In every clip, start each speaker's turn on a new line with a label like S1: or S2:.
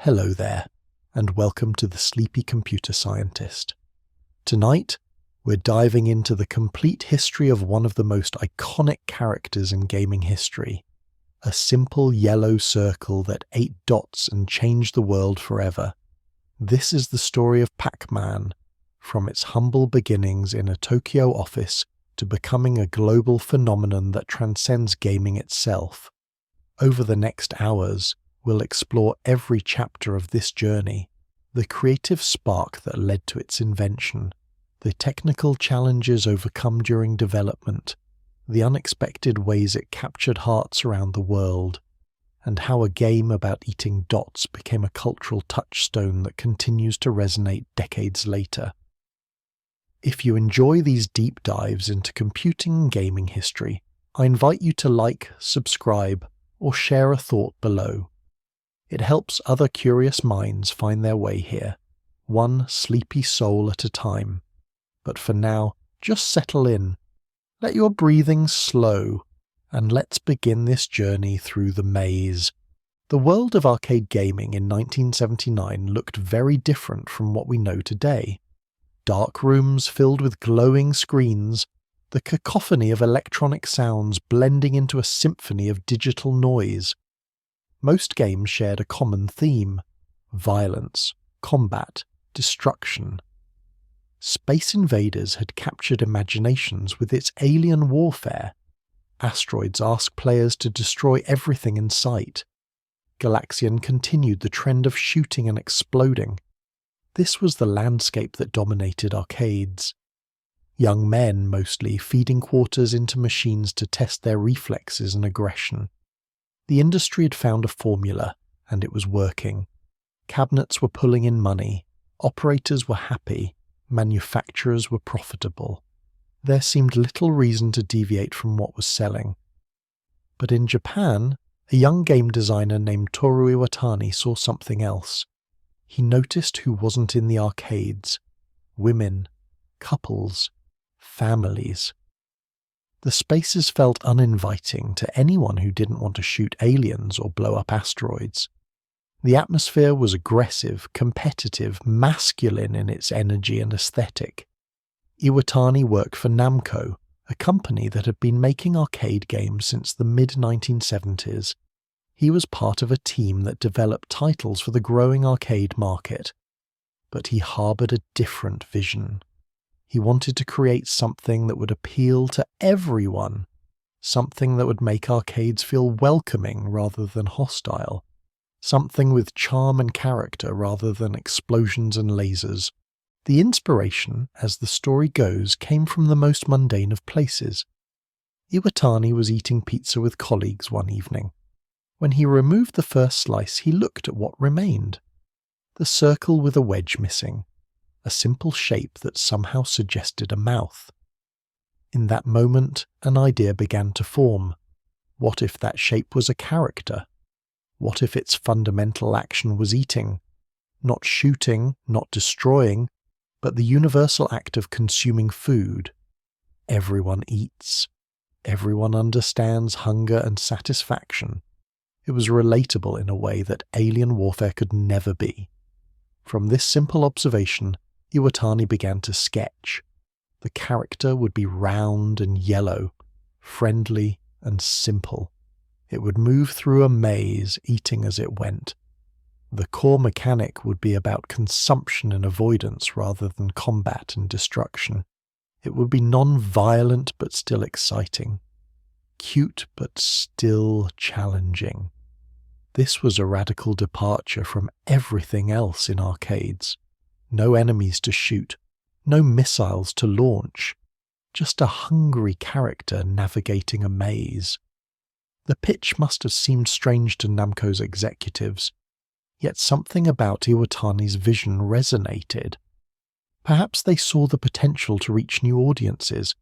S1: Hello there, and welcome to the Sleepy Computer Scientist. Tonight, we're diving into the complete history of one of the most iconic characters in gaming history, a simple yellow circle that ate dots and changed the world forever. This is the story of Pac-Man, from its humble beginnings in a Tokyo office to becoming a global phenomenon that transcends gaming itself. Over the next hours, we'll explore every chapter of this journey, the creative spark that led to its invention, the technical challenges overcome during development, the unexpected ways it captured hearts around the world, and how a game about eating dots became a cultural touchstone that continues to resonate decades later. If you enjoy these deep dives into computing and gaming history, I invite you to like, subscribe, or share a thought below. It helps other curious minds find their way here, one sleepy soul at a time. But for now, just settle in, let your breathing slow, and let's begin this journey through the maze. The world of arcade gaming in 1979 looked very different from what we know today. Dark rooms filled with glowing screens, the cacophony of electronic sounds blending into a symphony of digital noise. Most games shared a common theme: violence, combat, destruction. Space Invaders had captured imaginations with its alien warfare. Asteroids asked players to destroy everything in sight. Galaxian continued the trend of shooting and exploding. This was the landscape that dominated arcades. Young men, mostly, feeding quarters into machines to test their reflexes and aggression. The industry had found a formula, and it was working. Cabinets were pulling in money, operators were happy, manufacturers were profitable. There seemed little reason to deviate from what was selling. But in Japan, a young game designer named Toru Iwatani saw something else. He noticed who wasn't in the arcades: women, couples, families. The spaces felt uninviting to anyone who didn't want to shoot aliens or blow up asteroids. The atmosphere was aggressive, competitive, masculine in its energy and aesthetic. Iwatani worked for Namco, a company that had been making arcade games since the mid-1970s. He was part of a team that developed titles for the growing arcade market. But he harbored a different vision. He wanted to create something that would appeal to everyone, something that would make arcades feel welcoming rather than hostile, something with charm and character rather than explosions and lasers. The inspiration, as the story goes, came from the most mundane of places. Iwatani was eating pizza with colleagues one evening. When he removed the first slice, he looked at what remained. The circle with a wedge missing. A simple shape that somehow suggested a mouth. In that moment, an idea began to form. What if that shape was a character? What if its fundamental action was eating? Not shooting, not destroying, but the universal act of consuming food. Everyone eats. Everyone understands hunger and satisfaction. It was relatable in a way that alien warfare could never be. From this simple observation, Iwatani began to sketch. The character would be round and yellow, friendly and simple. It would move through a maze, eating as it went. The core mechanic would be about consumption and avoidance rather than combat and destruction. It would be non-violent but still exciting. Cute but still challenging. This was a radical departure from everything else in arcades. No enemies to shoot, no missiles to launch, just a hungry character navigating a maze. The pitch must have seemed strange to Namco's executives, yet something about Iwatani's vision resonated. Perhaps they saw the potential to reach new audiences,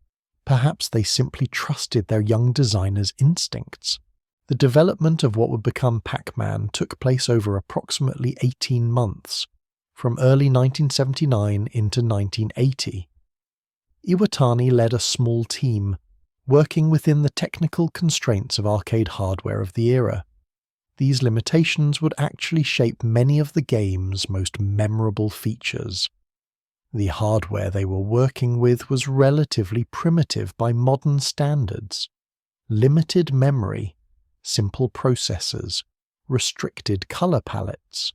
S1: perhaps they simply trusted their young designer's instincts. The development of what would become Pac-Man took place over approximately 18 months. From early 1979 into 1980. Iwatani led a small team, working within the technical constraints of arcade hardware of the era. these limitations would actually shape many of the game's most memorable features. The hardware they were working with was relatively primitive by modern standards. Limited memory, simple processors, restricted color palettes.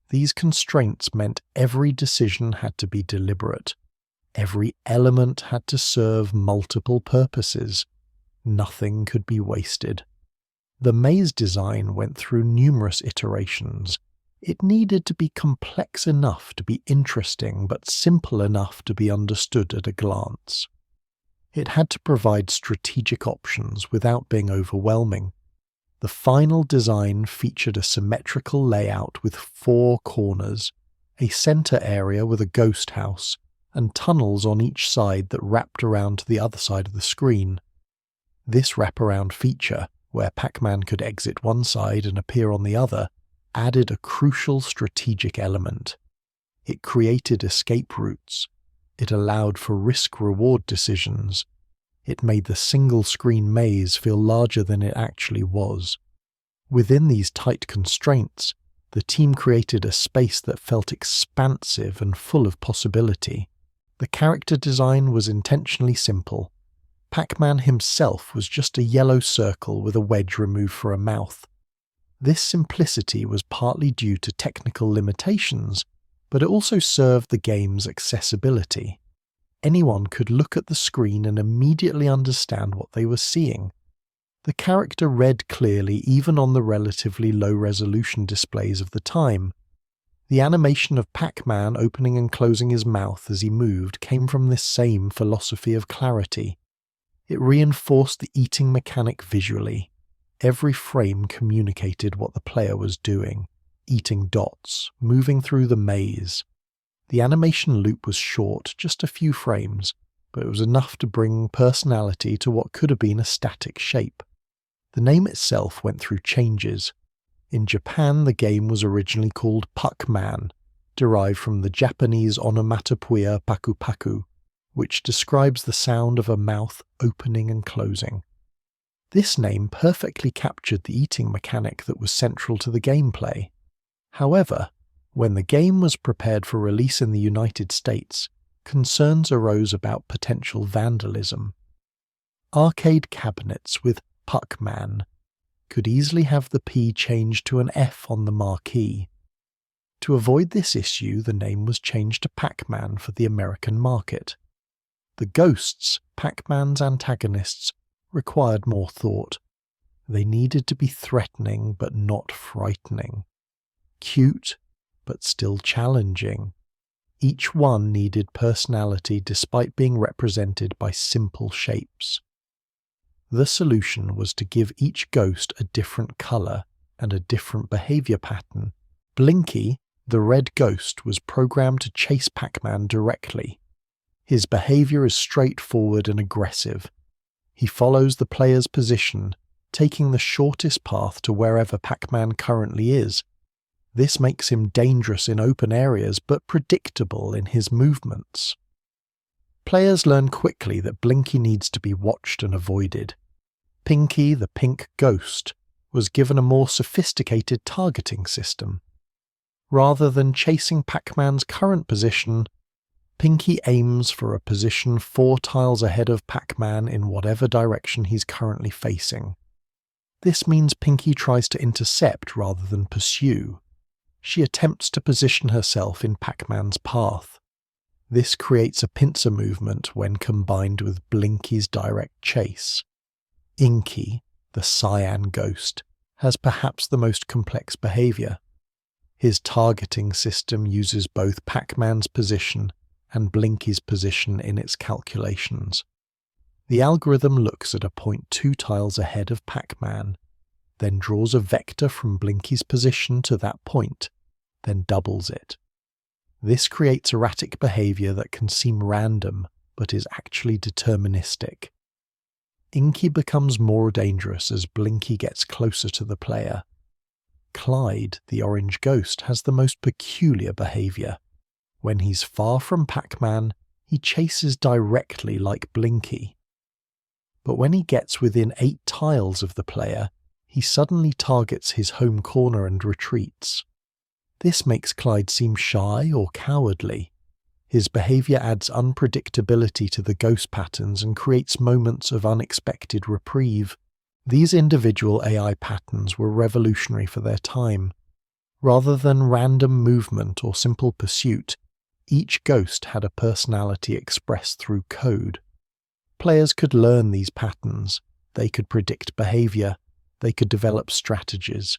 S1: These constraints meant every decision had to be deliberate. Every element had to serve multiple purposes. Nothing could be wasted. The maze design went through numerous iterations. It needed to be complex enough to be interesting, but simple enough to be understood at a glance. It had to provide strategic options without being overwhelming. The final design featured a symmetrical layout with 4 corners, a center area with a ghost house, and tunnels on each side that wrapped around to the other side of the screen. This wraparound feature, where Pac-Man could exit one side and appear on the other, added a crucial strategic element. It created escape routes. It allowed for risk-reward decisions. It made the single-screen maze feel larger than it actually was. Within these tight constraints, the team created a space that felt expansive and full of possibility. The character design was intentionally simple. Pac-Man himself was just a yellow circle with a wedge removed for a mouth. This simplicity was partly due to technical limitations, but it also served the game's accessibility. Anyone could look at the screen and immediately understand what they were seeing. The character read clearly even on the relatively low-resolution displays of the time. The animation of Pac-Man opening and closing his mouth as he moved came from this same philosophy of clarity. It reinforced the eating mechanic visually. Every frame communicated what the player was doing, eating dots, moving through the maze. The animation loop was short, just a few frames, but it was enough to bring personality to what could have been a static shape. The name itself went through changes. In Japan, the game was originally called Pac-Man, derived from the Japanese onomatopoeia paku-paku, which describes the sound of a mouth opening and closing. This name perfectly captured the eating mechanic that was central to the gameplay. However, when the game was prepared for release in the United States, concerns arose about potential vandalism. Arcade cabinets with Pac-Man could easily have the P changed to an F on the marquee. To avoid this issue, the name was changed to Pac-Man for the American market. The ghosts, Pac-Man's antagonists, required more thought. They needed to be threatening but not frightening. Cute but still challenging. Each one needed personality despite being represented by simple shapes. The solution was to give each ghost a different color and a different behavior pattern. Blinky, the red ghost, was programmed to chase Pac-Man directly. His behavior is straightforward and aggressive. He follows the player's position, taking the shortest path to wherever Pac-Man currently is. This makes him dangerous in open areas but predictable in his movements. Players learn quickly that Blinky needs to be watched and avoided. Pinky, the pink ghost, was given a more sophisticated targeting system. Rather than chasing Pac-Man's current position, Pinky aims for a position 4 tiles ahead of Pac-Man in whatever direction he's currently facing. This means Pinky tries to intercept rather than pursue. She attempts to position herself in Pac-Man's path. This creates a pincer movement when combined with Blinky's direct chase. Inky, the cyan ghost, has perhaps the most complex behavior. His targeting system uses both Pac-Man's position and Blinky's position in its calculations. The algorithm looks at a point 2 tiles ahead of Pac-Man, then draws a vector from Blinky's position to that point, then doubles it. This creates erratic behavior that can seem random, but is actually deterministic. Inky becomes more dangerous as Blinky gets closer to the player. Clyde, the orange ghost, has the most peculiar behavior. When he's far from Pac-Man, he chases directly like Blinky. But when he gets within 8 tiles of the player, he suddenly targets his home corner and retreats. This makes Clyde seem shy or cowardly. His behavior adds unpredictability to the ghost patterns and creates moments of unexpected reprieve. These individual AI patterns were revolutionary for their time. Rather than random movement or simple pursuit, each ghost had a personality expressed through code. Players could learn these patterns, they could predict behavior, they could develop strategies.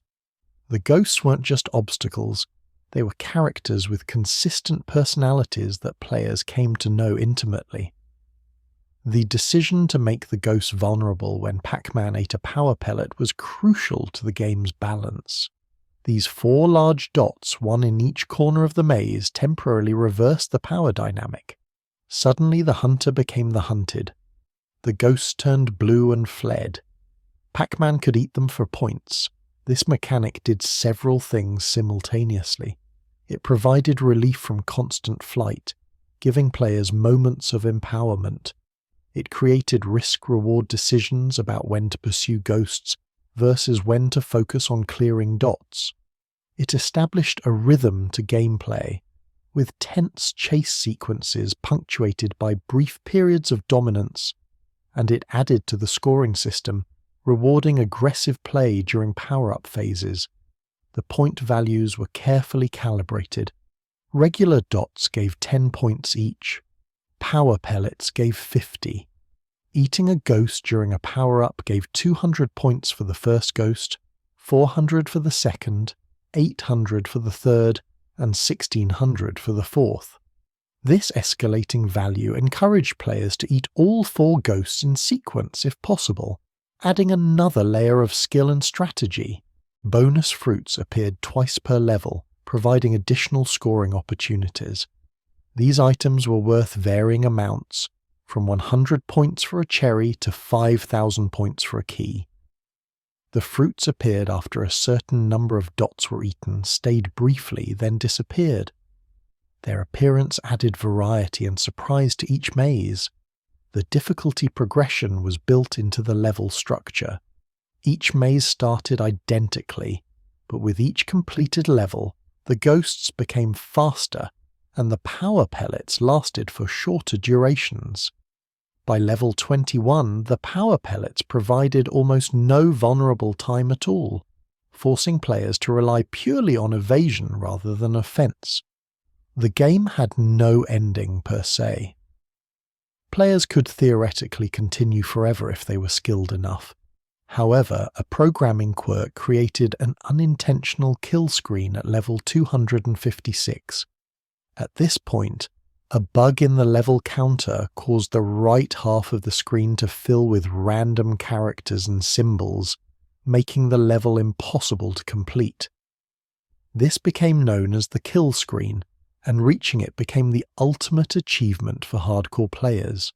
S1: The ghosts weren't just obstacles, they were characters with consistent personalities that players came to know intimately. The decision to make the ghosts vulnerable when Pac-Man ate a power pellet was crucial to the game's balance. These 4 large dots, one in each corner of the maze, temporarily reversed the power dynamic. Suddenly the hunter became the hunted. The ghosts turned blue and fled. Pac-Man could eat them for points. This mechanic did several things simultaneously. It provided relief from constant flight, giving players moments of empowerment. It created risk-reward decisions about when to pursue ghosts versus when to focus on clearing dots. It established a rhythm to gameplay, with tense chase sequences punctuated by brief periods of dominance, and it added to the scoring system, rewarding aggressive play during power-up phases. The point values were carefully calibrated. Regular dots gave 10 points each. Power pellets gave 50. Eating a ghost during a power-up gave 200 points for the first ghost, 400 for the second, 800 for the third, and 1600 for the fourth. This escalating value encouraged players to eat all 4 ghosts in sequence if possible, adding another layer of skill and strategy. Bonus fruits appeared twice per level, providing additional scoring opportunities. These items were worth varying amounts, from 100 points for a cherry to 5,000 points for a key. The fruits appeared after a certain number of dots were eaten, stayed briefly, then disappeared. Their appearance added variety and surprise to each maze. The difficulty progression was built into the level structure. Each maze started identically, but with each completed level, the ghosts became faster, and the power pellets lasted for shorter durations. By level 21, the power pellets provided almost no vulnerable time at all, forcing players to rely purely on evasion rather than offense. The game had no ending per se. Players could theoretically continue forever if they were skilled enough. However, a programming quirk created an unintentional kill screen at level 256. At this point, a bug in the level counter caused the right half of the screen to fill with random characters and symbols, making the level impossible to complete. This became known as the kill screen, and reaching it became the ultimate achievement for hardcore players.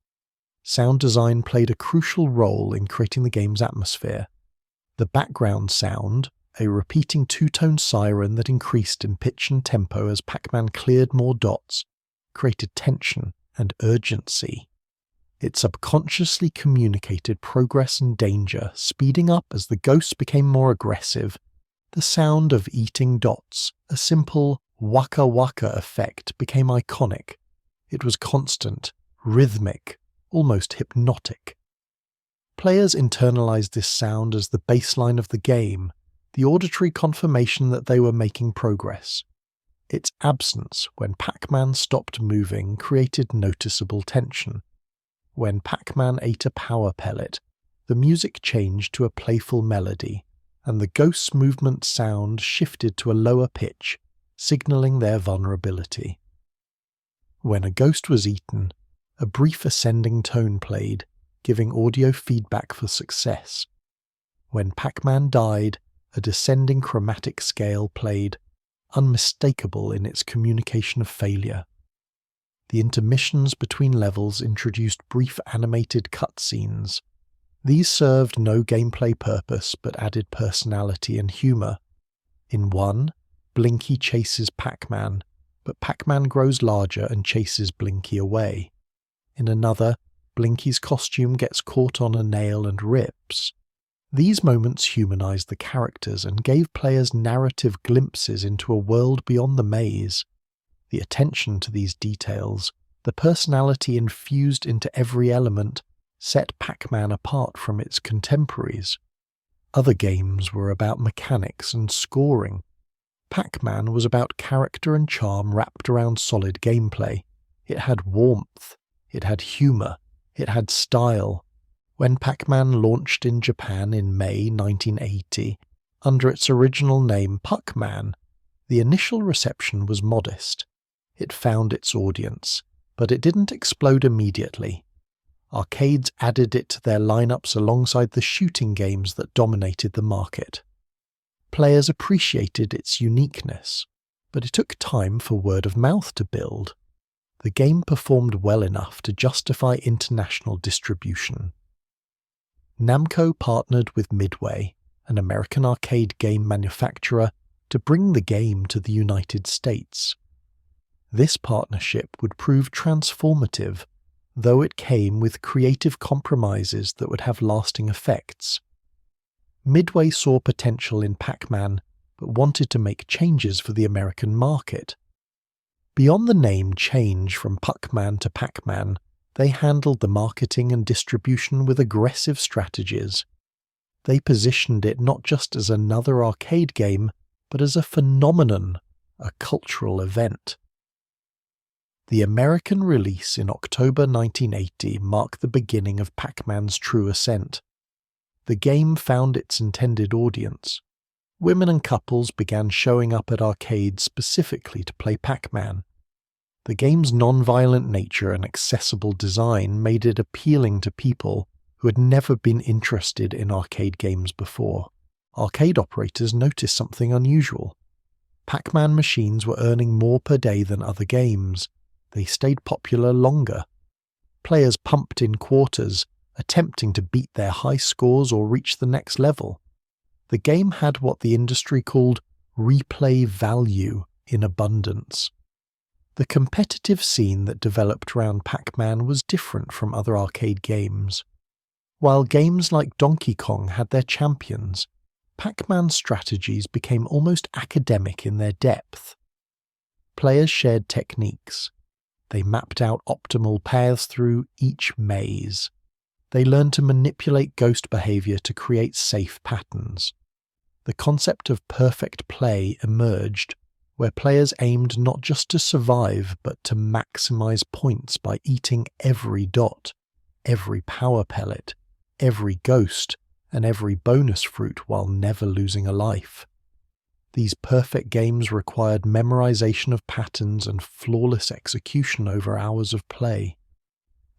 S1: Sound design played a crucial role in creating the game's atmosphere. The background sound, a repeating 2-tone siren that increased in pitch and tempo as Pac-Man cleared more dots, created tension and urgency. It subconsciously communicated progress and danger, speeding up as the ghosts became more aggressive. The sound of eating dots, a simple waka waka effect, became iconic. It was constant, rhythmic, almost hypnotic. Players internalized this sound as the baseline of the game, the auditory confirmation that they were making progress. Its absence, when Pac-Man stopped moving, created noticeable tension. When Pac-Man ate a power pellet, the music changed to a playful melody, and the ghost's movement sound shifted to a lower pitch, signaling their vulnerability. When a ghost was eaten, a brief ascending tone played, giving audio feedback for success. When Pac-Man died, a descending chromatic scale played, unmistakable in its communication of failure. The intermissions between levels introduced brief animated cutscenes. These served no gameplay purpose but added personality and humor. In one, Blinky chases Pac-Man, but Pac-Man grows larger and chases Blinky away. In another, Blinky's costume gets caught on a nail and rips. These moments humanized the characters and gave players narrative glimpses into a world beyond the maze. The attention to these details, the personality infused into every element, set Pac-Man apart from its contemporaries. Other games were about mechanics and scoring. Pac-Man was about character and charm wrapped around solid gameplay. It had warmth, it had humor, it had style. When Pac-Man launched in Japan in May 1980, under its original name PacMan, the initial reception was modest. It found its audience, but it didn't explode immediately. Arcades added it to their lineups alongside the shooting games that dominated the market. Players appreciated its uniqueness, but it took time for word of mouth to build. The game performed well enough to justify international distribution. Namco partnered with Midway, an American arcade game manufacturer, to bring the game to the United States. This partnership would prove transformative, though it came with creative compromises that would have lasting effects. Midway saw potential in Pac-Man, but wanted to make changes for the American market. Beyond the name change from Pac-Man to Pac-Man, they handled the marketing and distribution with aggressive strategies. They positioned it not just as another arcade game, but as a phenomenon, a cultural event. The American release in October 1980 marked the beginning of Pac-Man's true ascent. The game found its intended audience. Women and couples began showing up at arcades specifically to play Pac-Man. The game's non-violent nature and accessible design made it appealing to people who had never been interested in arcade games before. Arcade operators noticed something unusual. Pac-Man machines were earning more per day than other games. They stayed popular longer. Players pumped in quarters, attempting to beat their high scores or reach the next level. The game had what the industry called replay value in abundance. The competitive scene that developed around Pac-Man was different from other arcade games. While games like Donkey Kong had their champions, Pac-Man's strategies became almost academic in their depth. Players shared techniques. They mapped out optimal paths through each maze. They learned to manipulate ghost behavior to create safe patterns. The concept of perfect play emerged, where players aimed not just to survive but to maximize points by eating every dot, every power pellet, every ghost, and every bonus fruit while never losing a life. These perfect games required memorization of patterns and flawless execution over hours of play.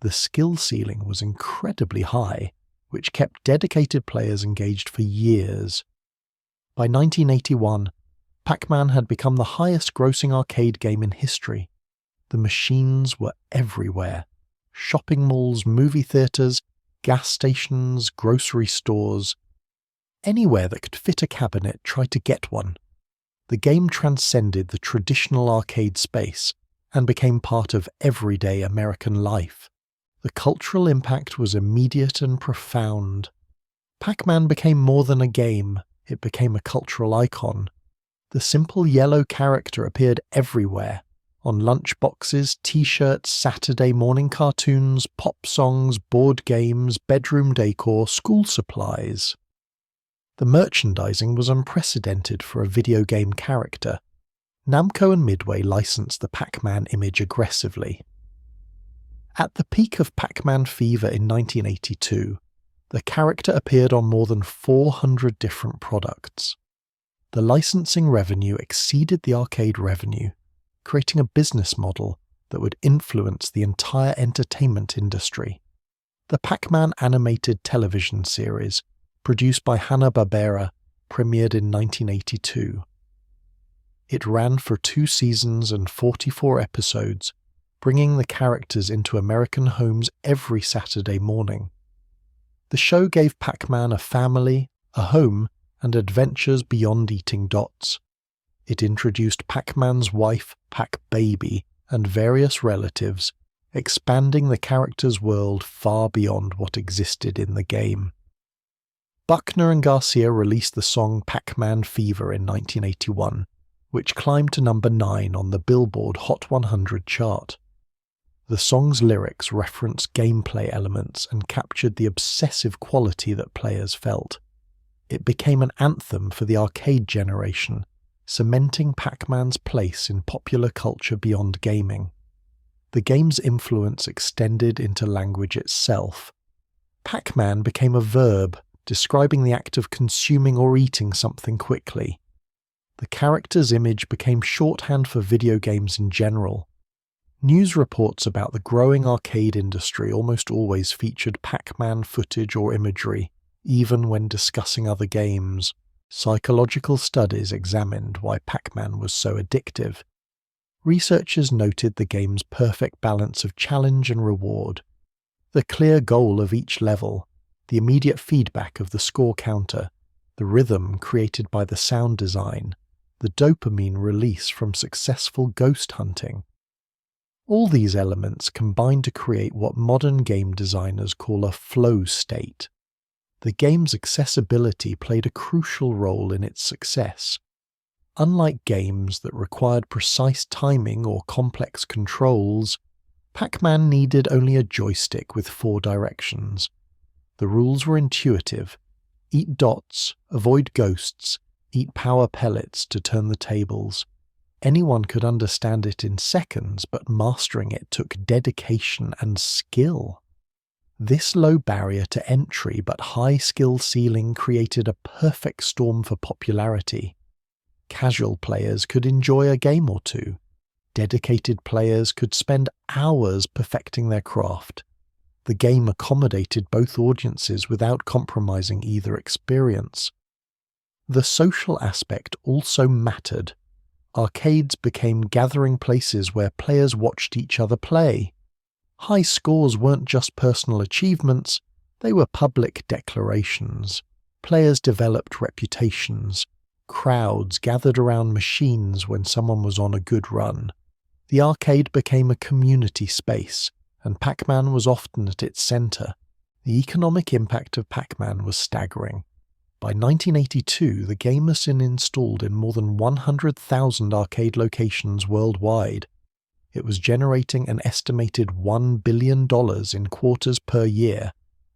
S1: The skill ceiling was incredibly high, which kept dedicated players engaged for years. By 1981, Pac-Man had become the highest-grossing arcade game in history. The machines were everywhere. Shopping malls, movie theaters, gas stations, grocery stores. Anywhere that could fit a cabinet tried to get one. The game transcended the traditional arcade space and became part of everyday American life. The cultural impact was immediate and profound. Pac-Man became more than a game, it became a cultural icon. The simple yellow character appeared everywhere, on lunchboxes, t-shirts, Saturday morning cartoons, pop songs, board games, bedroom decor, school supplies. The merchandising was unprecedented for a video game character. Namco and Midway licensed the Pac-Man image aggressively. At the peak of Pac-Man fever in 1982, the character appeared on more than 400 different products. The licensing revenue exceeded the arcade revenue, creating a business model that would influence the entire entertainment industry. The Pac-Man animated television series, produced by Hanna-Barbera, premiered in 1982. It ran for 2 seasons and 44 episodes, bringing the characters into American homes every Saturday morning. The show gave Pac-Man a family, a home, and adventures beyond eating dots. It introduced Pac-Man's wife, Pac-Baby, and various relatives, expanding the character's world far beyond what existed in the game. Buckner and Garcia released the song Pac-Man Fever in 1981, which climbed to number 9 on the Billboard Hot 100 chart. The song's lyrics referenced gameplay elements and captured the obsessive quality that players felt. It became an anthem for the arcade generation, cementing Pac-Man's place in popular culture beyond gaming. The game's influence extended into language itself. Pac-Man became a verb, describing the act of consuming or eating something quickly. The character's image became shorthand for video games in general. News reports about the growing arcade industry almost always featured Pac-Man footage or imagery, even when discussing other games. Psychological studies examined why Pac-Man was so addictive. Researchers noted the game's perfect balance of challenge and reward. The clear goal of each level, the immediate feedback of the score counter, the rhythm created by the sound design, the dopamine release from successful ghost hunting. All these elements combine to create what modern game designers call a flow state. The game's accessibility played a crucial role in its success. Unlike games that required precise timing or complex controls, Pac-Man needed only a joystick with 4 directions. The rules were intuitive. Eat dots, avoid ghosts, eat power pellets to turn the tables. Anyone could understand it in seconds, but mastering it took dedication and skill. This low barrier to entry but high skill ceiling created a perfect storm for popularity. Casual players could enjoy a game or two. Dedicated players could spend hours perfecting their craft. The game accommodated both audiences without compromising either experience. The social aspect also mattered. Arcades became gathering places where players watched each other play. High scores weren't just personal achievements, they were public declarations. Players developed reputations. Crowds gathered around machines when someone was on a good run. The arcade became a community space, and Pac-Man was often at its centre. The economic impact of Pac-Man was staggering. By 1982, the game was installed in more than 100,000 arcade locations worldwide. It was generating an estimated $1 billion in quarters per year,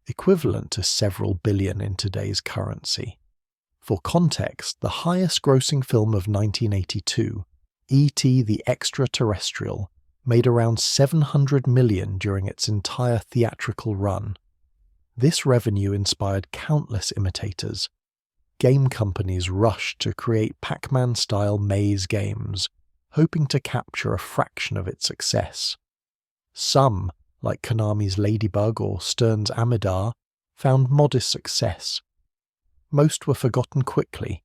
S1: equivalent to several billion in today's currency. For context, the highest-grossing film of 1982, E.T. the Extraterrestrial, made around $700 million during its entire theatrical run. This revenue inspired countless imitators. Game companies rushed to create Pac-Man-style maze games, hoping to capture a fraction of its success. Some, like Konami's Ladybug or Stern's Amidar, found modest success. Most were forgotten quickly.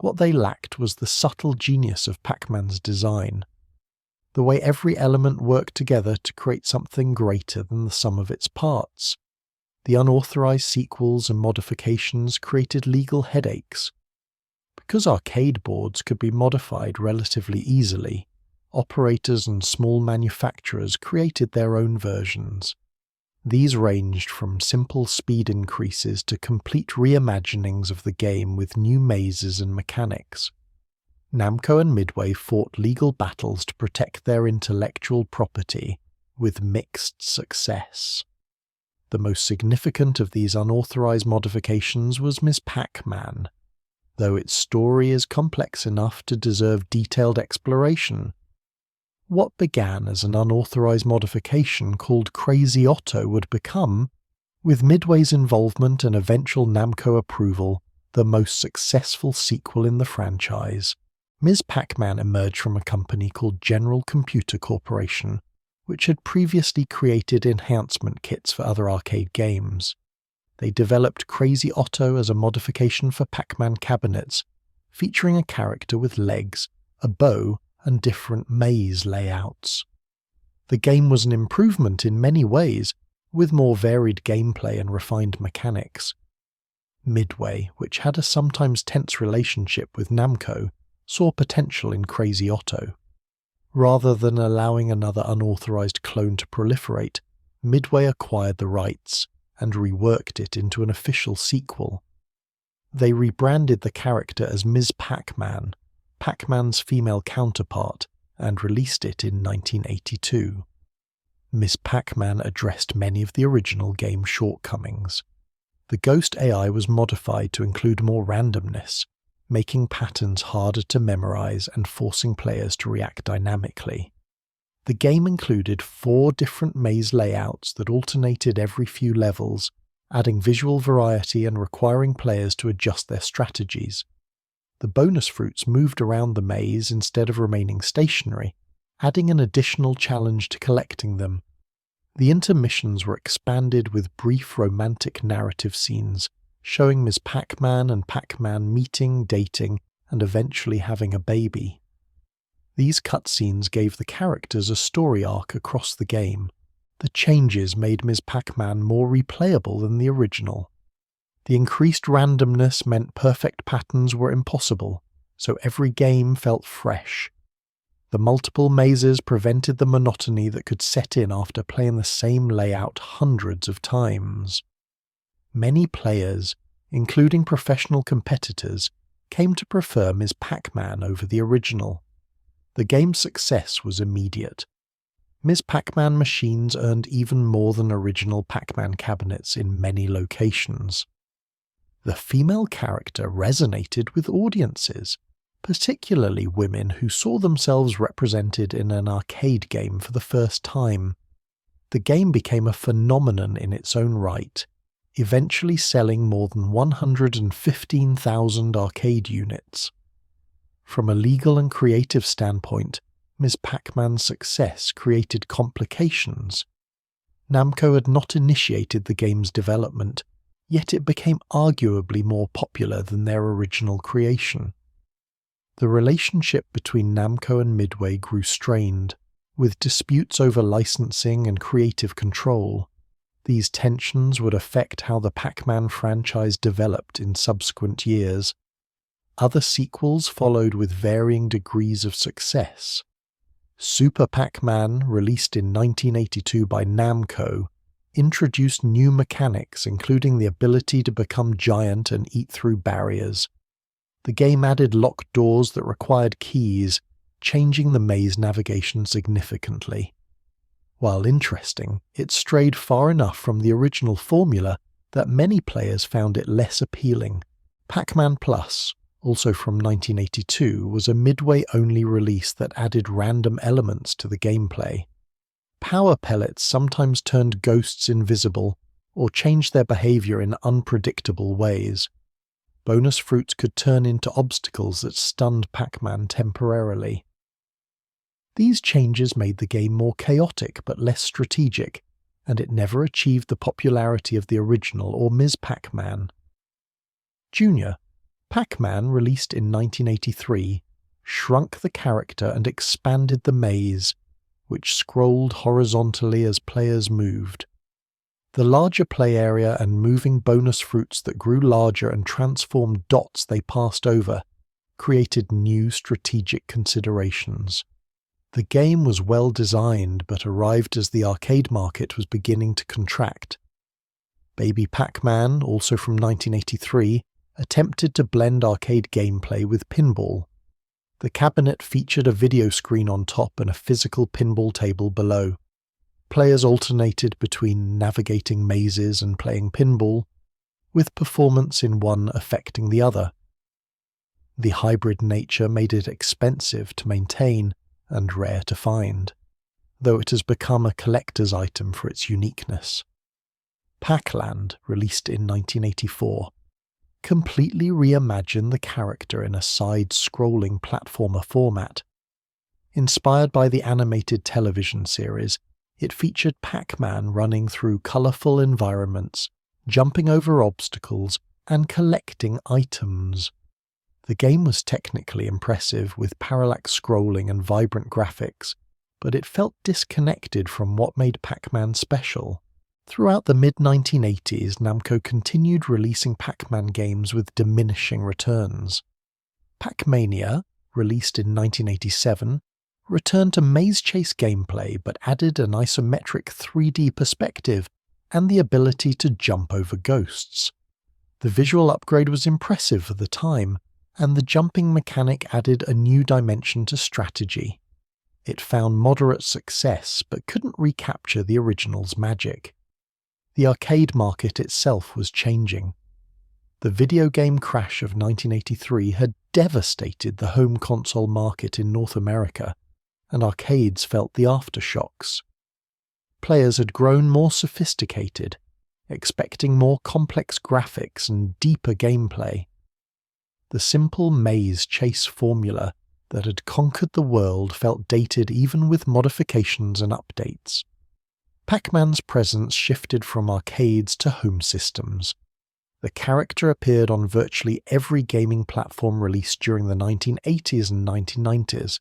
S1: What they lacked was the subtle genius of Pac-Man's design, the way every element worked together to create something greater than the sum of its parts. The unauthorized sequels and modifications created legal headaches. Because arcade boards could be modified relatively easily, operators and small manufacturers created their own versions. These ranged from simple speed increases to complete reimaginings of the game with new mazes and mechanics. Namco and Midway fought legal battles to protect their intellectual property, with mixed success. The most significant of these unauthorized modifications was Ms. Pac-Man. Though its story is complex enough to deserve detailed exploration, what began as an unauthorized modification called Crazy Otto would become, with Midway's involvement and eventual Namco approval, the most successful sequel in the franchise. Ms. Pac-Man emerged from a company called General Computer Corporation, which had previously created enhancement kits for other arcade games. They developed Crazy Otto as a modification for Pac-Man cabinets, featuring a character with legs, a bow, and different maze layouts. The game was an improvement in many ways, with more varied gameplay and refined mechanics. Midway, which had a sometimes tense relationship with Namco, saw potential in Crazy Otto. Rather than allowing another unauthorized clone to proliferate, Midway acquired the rights and reworked it into an official sequel. They rebranded the character as Ms. Pac-Man, Pac-Man's female counterpart, and released it in 1982. Ms. Pac-Man addressed many of the original game's shortcomings. The Ghost AI was modified to include more randomness, making patterns harder to memorize and forcing players to react dynamically. The game included 4 different maze layouts that alternated every few levels, adding visual variety and requiring players to adjust their strategies. The bonus fruits moved around the maze instead of remaining stationary, adding an additional challenge to collecting them. The intermissions were expanded with brief romantic narrative scenes, showing Ms. Pac-Man and Pac-Man meeting, dating, and eventually having a baby. These cutscenes gave the characters a story arc across the game. The changes made Ms. Pac-Man more replayable than the original. The increased randomness meant perfect patterns were impossible, so every game felt fresh. The multiple mazes prevented the monotony that could set in after playing the same layout hundreds of times. Many players, including professional competitors, came to prefer Ms. Pac-Man over the original. The game's success was immediate. Ms. Pac-Man machines earned even more than original Pac-Man cabinets in many locations. The female character resonated with audiences, particularly women who saw themselves represented in an arcade game for the first time. The game became a phenomenon in its own right, eventually selling more than 115,000 arcade units. From a legal and creative standpoint, Ms. Pac-Man's success created complications. Namco had not initiated the game's development, yet it became arguably more popular than their original creation. The relationship between Namco and Midway grew strained, with disputes over licensing and creative control. These tensions would affect how the Pac-Man franchise developed in subsequent years. Other sequels followed with varying degrees of success. Super Pac-Man, released in 1982 by Namco, introduced new mechanics including the ability to become giant and eat through barriers. The game added locked doors that required keys, changing the maze navigation significantly. While interesting, it strayed far enough from the original formula that many players found it less appealing. Pac-Man Plus, also from 1982, was a Midway-only release that added random elements to the gameplay. Power pellets sometimes turned ghosts invisible or changed their behavior in unpredictable ways. Bonus fruits could turn into obstacles that stunned Pac-Man temporarily. These changes made the game more chaotic but less strategic, and it never achieved the popularity of the original or Ms. Pac-Man. Junior, Pac-Man, released in 1983, shrunk the character and expanded the maze, which scrolled horizontally as players moved. The larger play area and moving bonus fruits that grew larger and transformed dots they passed over created new strategic considerations. The game was well designed but arrived as the arcade market was beginning to contract. Baby Pac-Man, also from 1983, attempted to blend arcade gameplay with pinball. The cabinet featured a video screen on top and a physical pinball table below. Players alternated between navigating mazes and playing pinball, with performance in one affecting the other. The hybrid nature made it expensive to maintain and rare to find, though it has become a collector's item for its uniqueness. Pac-Land, released in 1984, completely reimagined the character in a side-scrolling platformer format. Inspired by the animated television series, it featured Pac-Man running through colourful environments, jumping over obstacles, and collecting items. The game was technically impressive with parallax scrolling and vibrant graphics, but it felt disconnected from what made Pac-Man special. Throughout the mid-1980s, Namco continued releasing Pac-Man games with diminishing returns. Pac-Mania, released in 1987, returned to maze chase gameplay but added an isometric 3D perspective and the ability to jump over ghosts. The visual upgrade was impressive for the time, and the jumping mechanic added a new dimension to strategy. It found moderate success but couldn't recapture the original's magic. The arcade market itself was changing. The video game crash of 1983 had devastated the home console market in North America, and arcades felt the aftershocks. Players had grown more sophisticated, expecting more complex graphics and deeper gameplay. The simple maze chase formula that had conquered the world felt dated even with modifications and updates. Pac-Man's presence shifted from arcades to home systems. The character appeared on virtually every gaming platform released during the 1980s and 1990s.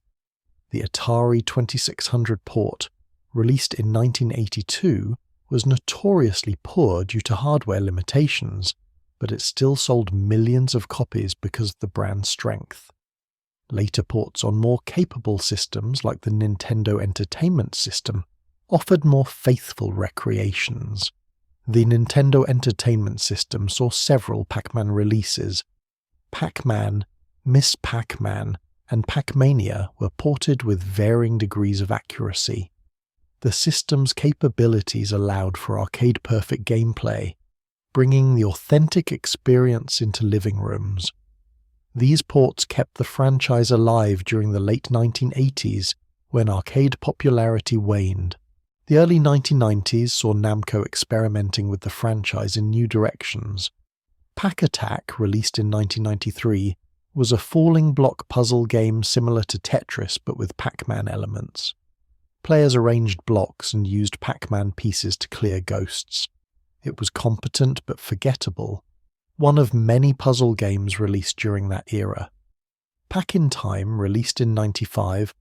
S1: The Atari 2600 port, released in 1982, was notoriously poor due to hardware limitations, but it still sold millions of copies because of the brand's strength. Later ports on more capable systems like the Nintendo Entertainment System offered more faithful recreations. The Nintendo Entertainment System saw several Pac-Man releases. Pac-Man, Miss Pac-Man, and Pac-Mania were ported with varying degrees of accuracy. The system's capabilities allowed for arcade-perfect gameplay, bringing the authentic experience into living rooms. These ports kept the franchise alive during the late 1980s when arcade popularity waned. The early 1990s saw Namco experimenting with the franchise in new directions. Pac-Attack, released in 1993, was a falling block puzzle game similar to Tetris but with Pac-Man elements. Players arranged blocks and used Pac-Man pieces to clear ghosts. It was competent but forgettable, one of many puzzle games released during that era. Pac-in-Time, released in 1995,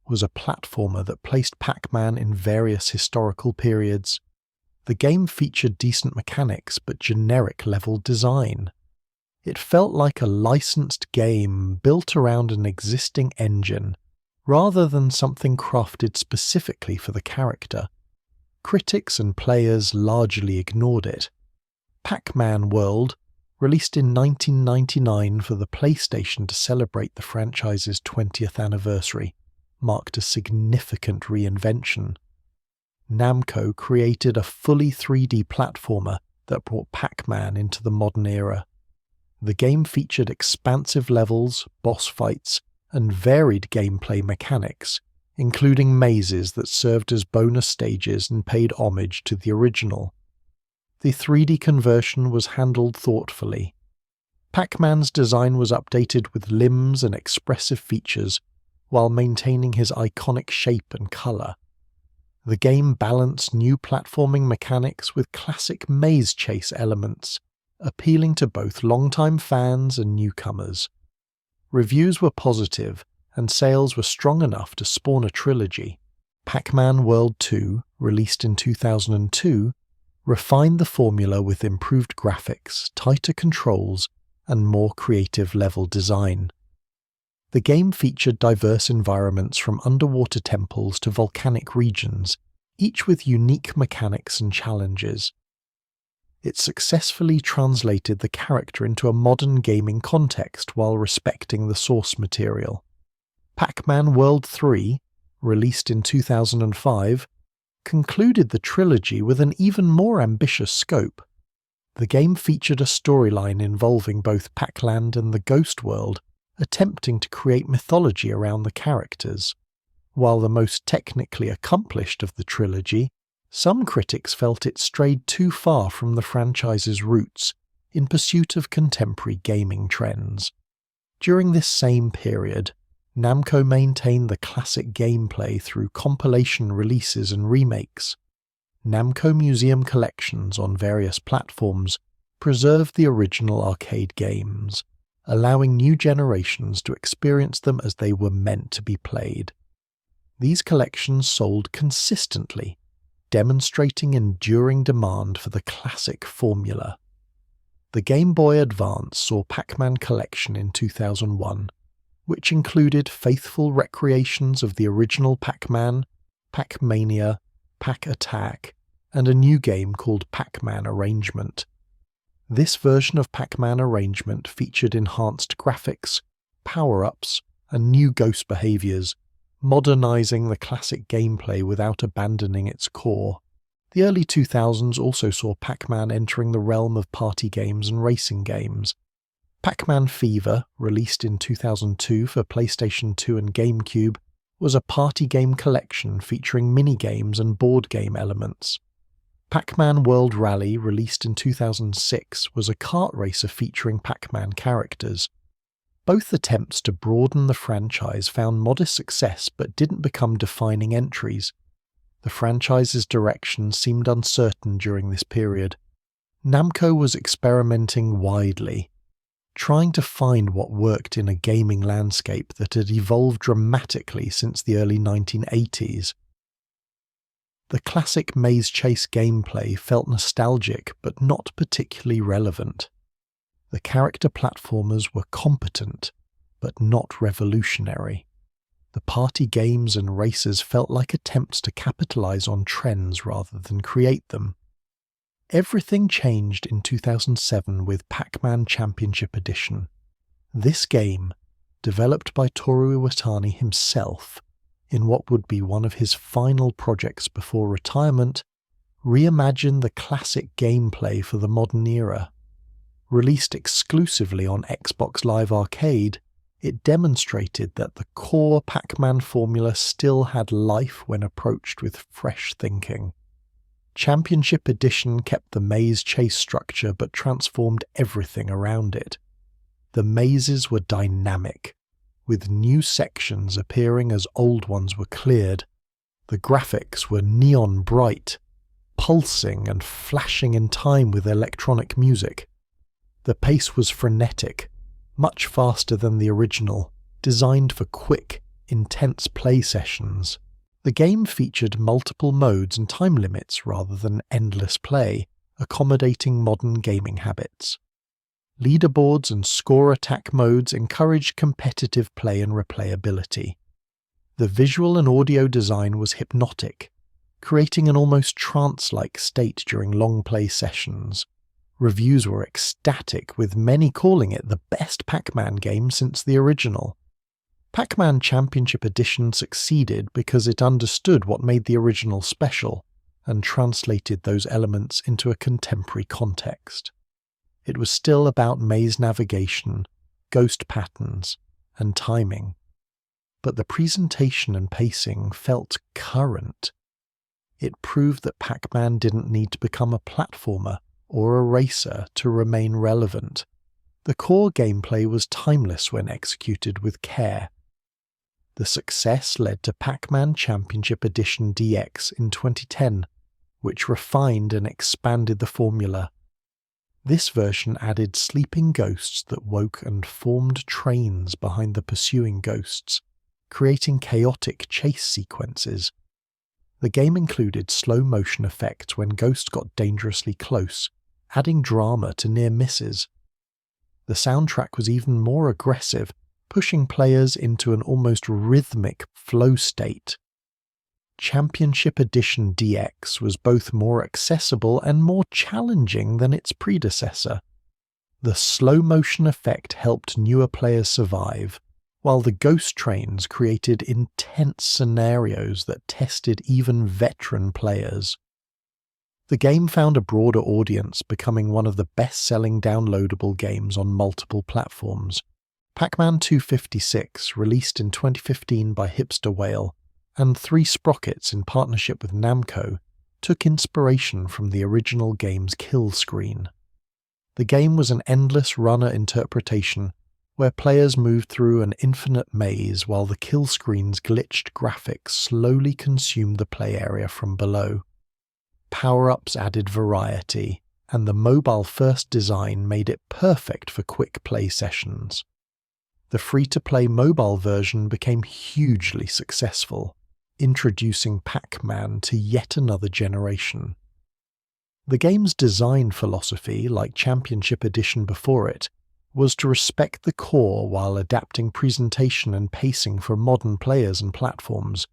S1: was a platformer that placed Pac-Man in various historical periods. The game featured decent mechanics but generic level design. It felt like a licensed game built around an existing engine, rather than something crafted specifically for the character. Critics and players largely ignored it. Pac-Man World, released in 1999 for the PlayStation to celebrate the franchise's 20th anniversary, marked a significant reinvention. Namco created a fully 3D platformer that brought Pac-Man into the modern era. The game featured expansive levels, boss fights, and varied gameplay mechanics, including mazes that served as bonus stages and paid homage to the original. The 3D conversion was handled thoughtfully. Pac-Man's design was updated with limbs and expressive features, while maintaining his iconic shape and colour. The game balanced new platforming mechanics with classic maze chase elements, appealing to both longtime fans and newcomers. Reviews were positive, and sales were strong enough to spawn a trilogy. Pac-Man World 2, released in 2002, refined the formula with improved graphics, tighter controls, and more creative level design. The game featured diverse environments from underwater temples to volcanic regions, each with unique mechanics and challenges. It successfully translated the character into a modern gaming context while respecting the source material. Pac-Man World 3, released in 2005, concluded the trilogy with an even more ambitious scope. The game featured a storyline involving both Pac-Land and the Ghost World, attempting to create mythology around the characters. While the most technically accomplished of the trilogy, some critics felt it strayed too far from the franchise's roots in pursuit of contemporary gaming trends. During this same period, Namco maintained the classic gameplay through compilation releases and remakes. Namco Museum collections on various platforms preserved the original arcade games, allowing new generations to experience them as they were meant to be played. These collections sold consistently, demonstrating enduring demand for the classic formula. The Game Boy Advance saw Pac-Man Collection in 2001, which included faithful recreations of the original Pac-Man, Pac-Mania, Pac-Attack, and a new game called Pac-Man Arrangement. This version of Pac-Man arrangement featured enhanced graphics, power-ups, and new ghost behaviors, modernizing the classic gameplay without abandoning its core. The early 2000s also saw Pac-Man entering the realm of party games and racing games. Pac-Man Fever, released in 2002 for PlayStation 2 and GameCube, was a party game collection featuring minigames and board game elements. Pac-Man World Rally, released in 2006, was a kart racer featuring Pac-Man characters. Both attempts to broaden the franchise found modest success but didn't become defining entries. The franchise's direction seemed uncertain during this period. Namco was experimenting widely, trying to find what worked in a gaming landscape that had evolved dramatically since the early 1980s. The classic maze chase gameplay felt nostalgic but not particularly relevant. The character platformers were competent but not revolutionary. The party games and races felt like attempts to capitalize on trends rather than create them. Everything changed in 2007 with Pac-Man Championship Edition. This game, developed by Toru Iwatani himself, in what would be one of his final projects before retirement, reimagined the classic gameplay for the modern era. Released exclusively on Xbox Live Arcade, it demonstrated that the core Pac-Man formula still had life when approached with fresh thinking. Championship Edition kept the maze chase structure but transformed everything around it. The mazes were dynamic, with new sections appearing as old ones were cleared. The graphics were neon bright, pulsing and flashing in time with electronic music. The pace was frenetic, much faster than the original, designed for quick, intense play sessions. The game featured multiple modes and time limits rather than endless play, accommodating modern gaming habits. Leaderboards and score attack modes encouraged competitive play and replayability. The visual and audio design was hypnotic, creating an almost trance-like state during long play sessions. Reviews were ecstatic, with many calling it the best Pac-Man game since the original. Pac-Man Championship Edition succeeded because it understood what made the original special and translated those elements into a contemporary context. It was still about maze navigation, ghost patterns, and timing. But the presentation and pacing felt current. It proved that Pac-Man didn't need to become a platformer or a racer to remain relevant. The core gameplay was timeless when executed with care. The success led to Pac-Man Championship Edition DX in 2010, which refined and expanded the formula. This version added sleeping ghosts that woke and formed trains behind the pursuing ghosts, creating chaotic chase sequences. The game included slow-motion effects when ghosts got dangerously close, adding drama to near misses. The soundtrack was even more aggressive, pushing players into an almost rhythmic flow state. Championship Edition DX was both more accessible and more challenging than its predecessor. The slow-motion effect helped newer players survive, while the ghost trains created intense scenarios that tested even veteran players. The game found a broader audience, becoming one of the best-selling downloadable games on multiple platforms. Pac-Man 256, released in 2015 by Hipster Whale, and 3 Sprockets in partnership with Namco, took inspiration from the original game's kill screen. The game was an endless runner interpretation, where players moved through an infinite maze while the kill screen's glitched graphics slowly consumed the play area from below. Power-ups added variety, and the mobile-first design made it perfect for quick play sessions. The free-to-play mobile version became hugely successful, introducing Pac-Man to yet another generation. The game's design philosophy, like Championship Edition before it, was to respect the core while adapting presentation and pacing for modern players and platforms.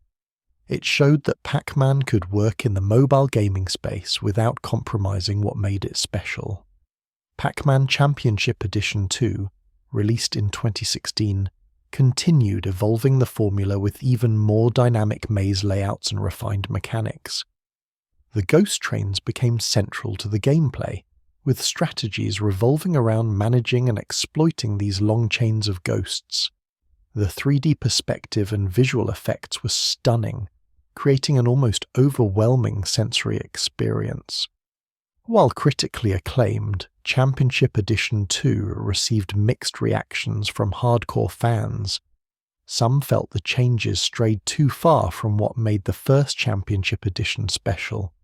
S1: It showed that Pac-Man could work in the mobile gaming space without compromising what made it special. Pac-Man Championship Edition 2, released in 2016, continued evolving the formula with even more dynamic maze layouts and refined mechanics. The ghost trains became central to the gameplay, with strategies revolving around managing and exploiting these long chains of ghosts. The 3D perspective and visual effects were stunning, creating an almost overwhelming sensory experience. While critically acclaimed, Championship Edition 2 received mixed reactions from hardcore fans. Some felt the changes strayed too far from what made the first Championship Edition special.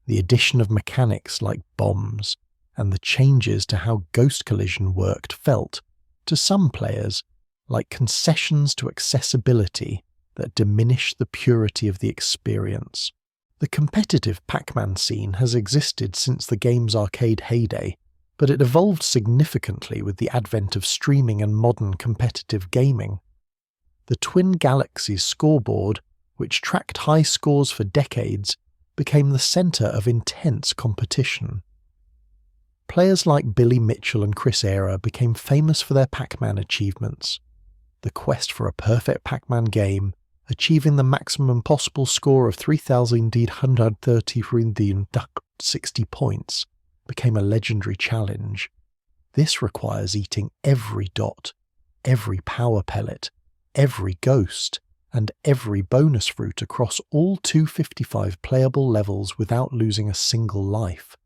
S1: The addition of mechanics like bombs and the changes to how ghost collision worked felt, to some players, like concessions to accessibility that diminished the purity of the experience. The competitive Pac-Man scene has existed since the game's arcade heyday, but it evolved significantly with the advent of streaming and modern competitive gaming. The Twin Galaxies scoreboard, which tracked high scores for decades, became the centre of intense competition. Players like Billy Mitchell and Chris Era became famous for their Pac-Man achievements. The quest for a perfect Pac-Man game, achieving the maximum possible score of 3,130 points, became a legendary challenge. This requires eating every dot, every power pellet, every ghost, and every bonus fruit across all 255 playable levels without losing a single life.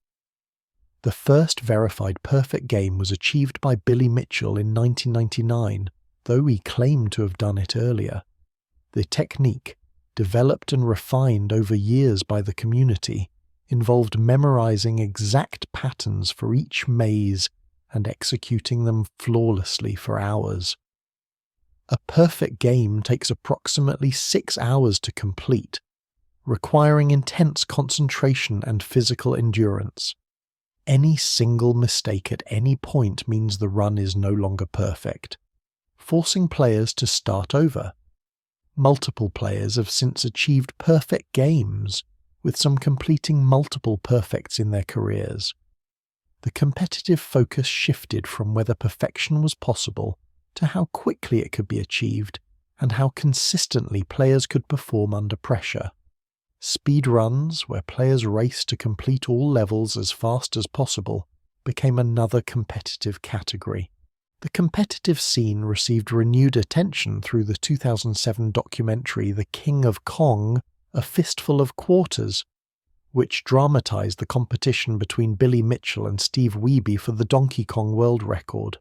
S1: The first verified perfect game was achieved by Billy Mitchell in 1999, though he claimed to have done it earlier. The technique, developed and refined over years by the community, involved memorizing exact patterns for each maze and executing them flawlessly for hours. A perfect game takes approximately 6 hours to complete, requiring intense concentration and physical endurance. Any single mistake at any point means the run is no longer perfect, forcing players to start over. Multiple players have since achieved perfect games, with some completing multiple perfects in their careers. The competitive focus shifted from whether perfection was possible to how quickly it could be achieved and how consistently players could perform under pressure. Speedruns, where players raced to complete all levels as fast as possible, became another competitive category. The competitive scene received renewed attention through the 2007 documentary The King of Kong, A Fistful of Quarters, which dramatized the competition between Billy Mitchell and Steve Wiebe for the Donkey Kong world record.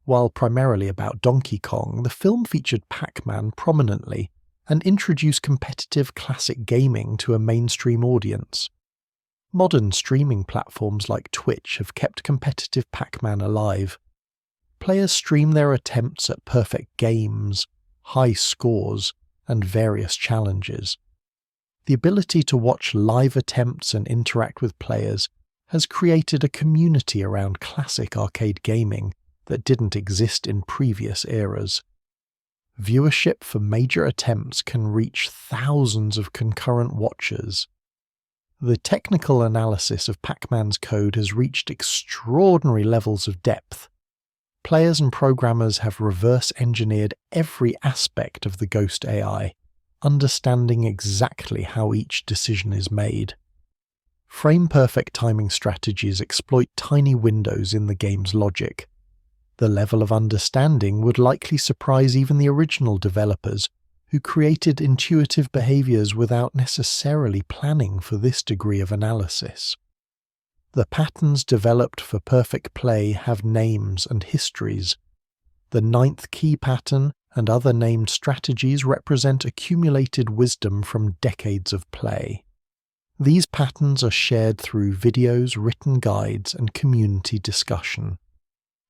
S1: While primarily about Donkey Kong, the film featured Pac-Man prominently and introduced competitive classic gaming to a mainstream audience. Modern streaming platforms like Twitch have kept competitive Pac-Man alive. Players stream their attempts at perfect games, high scores, and various challenges. The ability to watch live attempts and interact with players has created a community around classic arcade gaming that didn't exist in previous eras. Viewership for major attempts can reach thousands of concurrent watchers. The technical analysis of Pac-Man's code has reached extraordinary levels of depth. Players and programmers have reverse-engineered every aspect of the Ghost AI, understanding exactly how each decision is made. Frame-perfect timing strategies exploit tiny windows in the game's logic. The level of understanding would likely surprise even the original developers, who created intuitive behaviors without necessarily planning for this degree of analysis. The patterns developed for perfect play have names and histories. The 9th key pattern and other named strategies represent accumulated wisdom from decades of play. These patterns are shared through videos, written guides, and community discussion.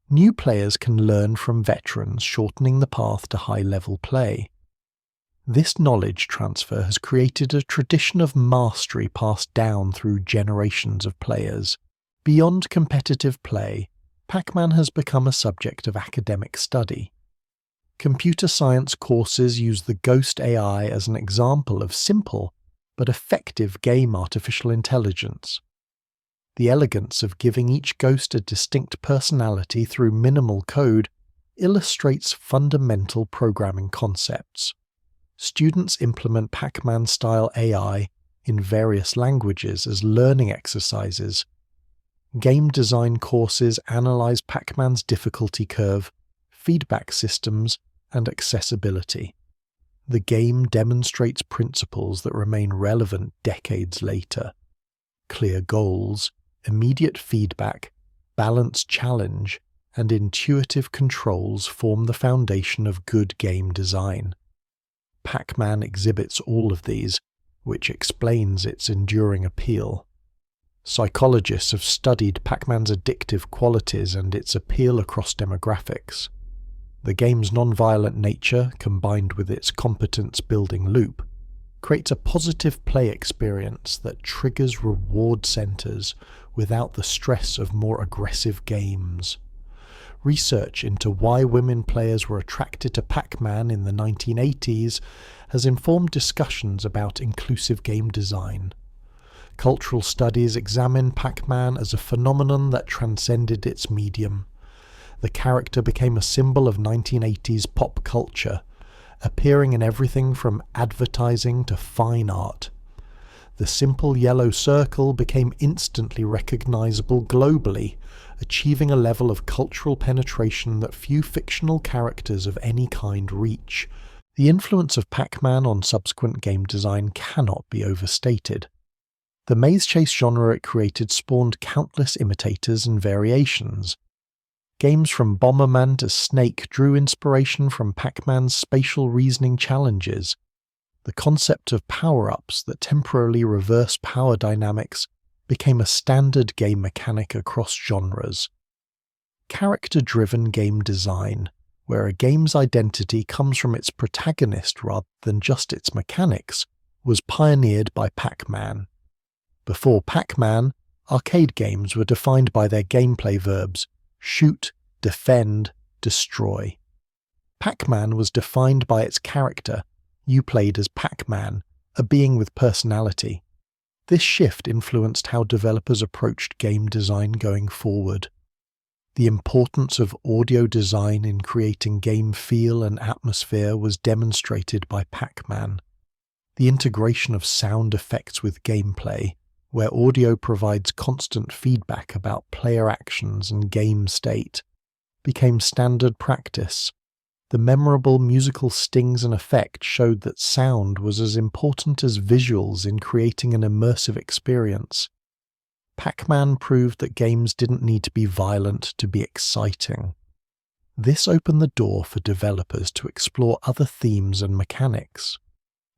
S1: New players can learn from veterans, shortening the path to high-level play. This knowledge transfer has created a tradition of mastery passed down through generations of players. Beyond competitive play, Pac-Man has become a subject of academic study. Computer science courses use the Ghost AI as an example of simple but effective game artificial intelligence. The elegance of giving each ghost a distinct personality through minimal code illustrates fundamental programming concepts. Students implement Pac-Man-style AI in various languages as learning exercises. Game design courses analyze Pac-Man's difficulty curve, feedback systems, and accessibility. The game demonstrates principles that remain relevant decades later. Clear goals, immediate feedback, balanced challenge, and intuitive controls form the foundation of good game design. Pac-Man exhibits all of these, which explains its enduring appeal. Psychologists have studied Pac-Man's addictive qualities and its appeal across demographics. The game's non-violent nature, combined with its competence-building loop, creates a positive play experience that triggers reward centers without the stress of more aggressive games. Research into why women players were attracted to Pac-Man in the 1980s has informed discussions about inclusive game design. Cultural studies examine Pac-Man as a phenomenon that transcended its medium. The character became a symbol of 1980s pop culture, appearing in everything from advertising to fine art. The simple yellow circle became instantly recognizable globally, achieving a level of cultural penetration that few fictional characters of any kind reach. The influence of Pac-Man on subsequent game design cannot be overstated. The maze chase genre it created spawned countless imitators and variations. Games from Bomberman to Snake drew inspiration from Pac-Man's spatial reasoning challenges. The concept of power-ups that temporarily reverse power dynamics became a standard game mechanic across genres. Character-driven game design, where a game's identity comes from its protagonist rather than just its mechanics, was pioneered by Pac-Man. Before Pac-Man, arcade games were defined by their gameplay verbs: shoot, defend, destroy. Pac-Man was defined by its character. You played as Pac-Man, a being with personality. This shift influenced how developers approached game design going forward. The importance of audio design in creating game feel and atmosphere was demonstrated by Pac-Man. The integration of sound effects with gameplay, where audio provides constant feedback about player actions and game state, became standard practice. The memorable musical stings and effects showed that sound was as important as visuals in creating an immersive experience. Pac-Man proved that games didn't need to be violent to be exciting. This opened the door for developers to explore other themes and mechanics.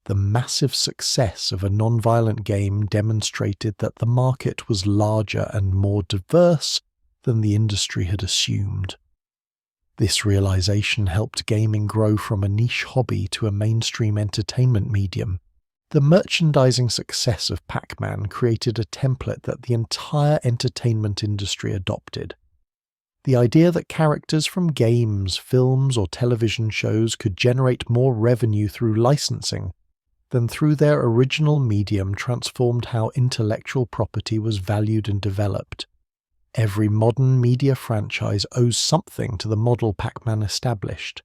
S1: The massive success of a non-violent game demonstrated that the market was larger and more diverse than the industry had assumed. This realization helped gaming grow from a niche hobby to a mainstream entertainment medium. The merchandising success of Pac-Man created a template that the entire entertainment industry adopted. The idea that characters from games, films, or television shows could generate more revenue through licensing than through their original medium transformed how intellectual property was valued and developed. Every modern media franchise owes something to the model Pac-Man established.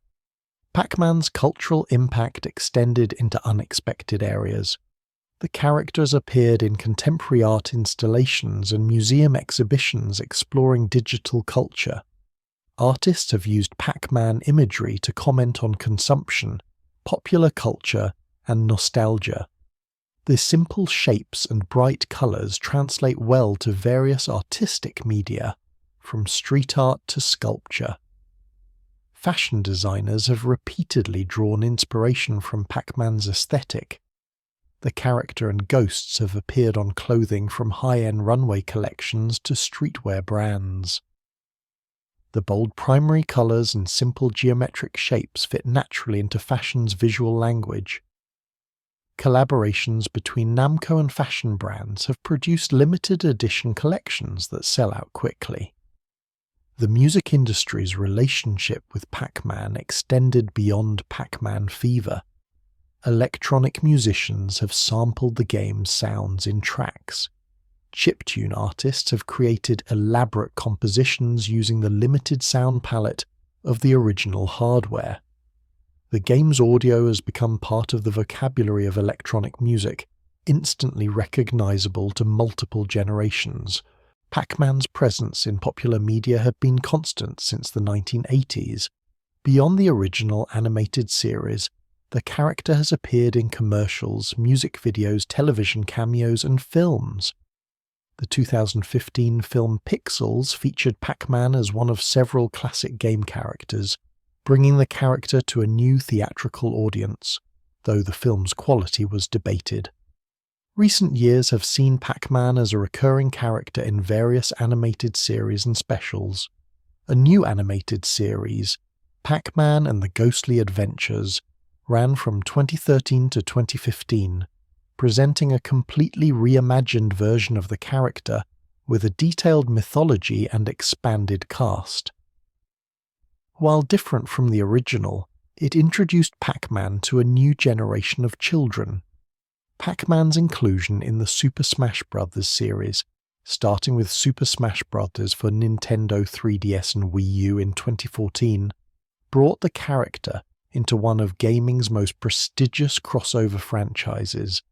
S1: Pac-Man's cultural impact extended into unexpected areas. The characters appeared in contemporary art installations and museum exhibitions exploring digital culture. Artists have used Pac-Man imagery to comment on consumption, popular culture, and nostalgia. The simple shapes and bright colours translate well to various artistic media, from street art to sculpture. Fashion designers have repeatedly drawn inspiration from Pac-Man's aesthetic. The character and ghosts have appeared on clothing from high-end runway collections to streetwear brands. The bold primary colours and simple geometric shapes fit naturally into fashion's visual language. Collaborations between Namco and fashion brands have produced limited edition collections that sell out quickly. The music industry's relationship with Pac-Man extended beyond Pac-Man fever. Electronic musicians have sampled the game's sounds in tracks. Chiptune artists have created elaborate compositions using the limited sound palette of the original hardware. The game's audio has become part of the vocabulary of electronic music, instantly recognizable to multiple generations. Pac-Man's presence in popular media had been constant since the 1980s. Beyond the original animated series, the character has appeared in commercials, music videos, television cameos, and films. The 2015 film Pixels featured Pac-Man as one of several classic game characters, bringing the character to a new theatrical audience, though the film's quality was debated. Recent years have seen Pac-Man as a recurring character in various animated series and specials. A new animated series, Pac-Man and the Ghostly Adventures, ran from 2013 to 2015, presenting a completely reimagined version of the character with a detailed mythology and expanded cast. While different from the original, it introduced Pac-Man to a new generation of children. Pac-Man's inclusion in the Super Smash Bros. Series, starting with Super Smash Bros. For Nintendo 3DS and Wii U in 2014, brought the character into one of gaming's most prestigious crossover franchises.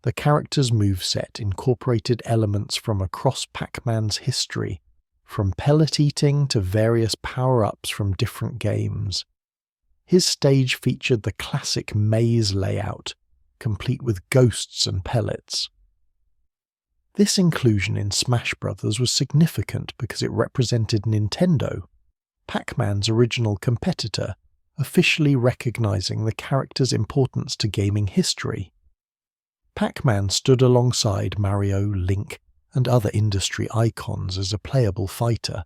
S1: The character's moveset incorporated elements from across Pac-Man's history, from pellet eating to various power-ups from different games. His stage featured the classic maze layout, complete with ghosts and pellets. This inclusion in Smash Bros. Was significant because it represented Nintendo, Pac-Man's original competitor, officially recognizing the character's importance to gaming history. Pac-Man stood alongside Mario, Link, and other industry icons as a playable fighter.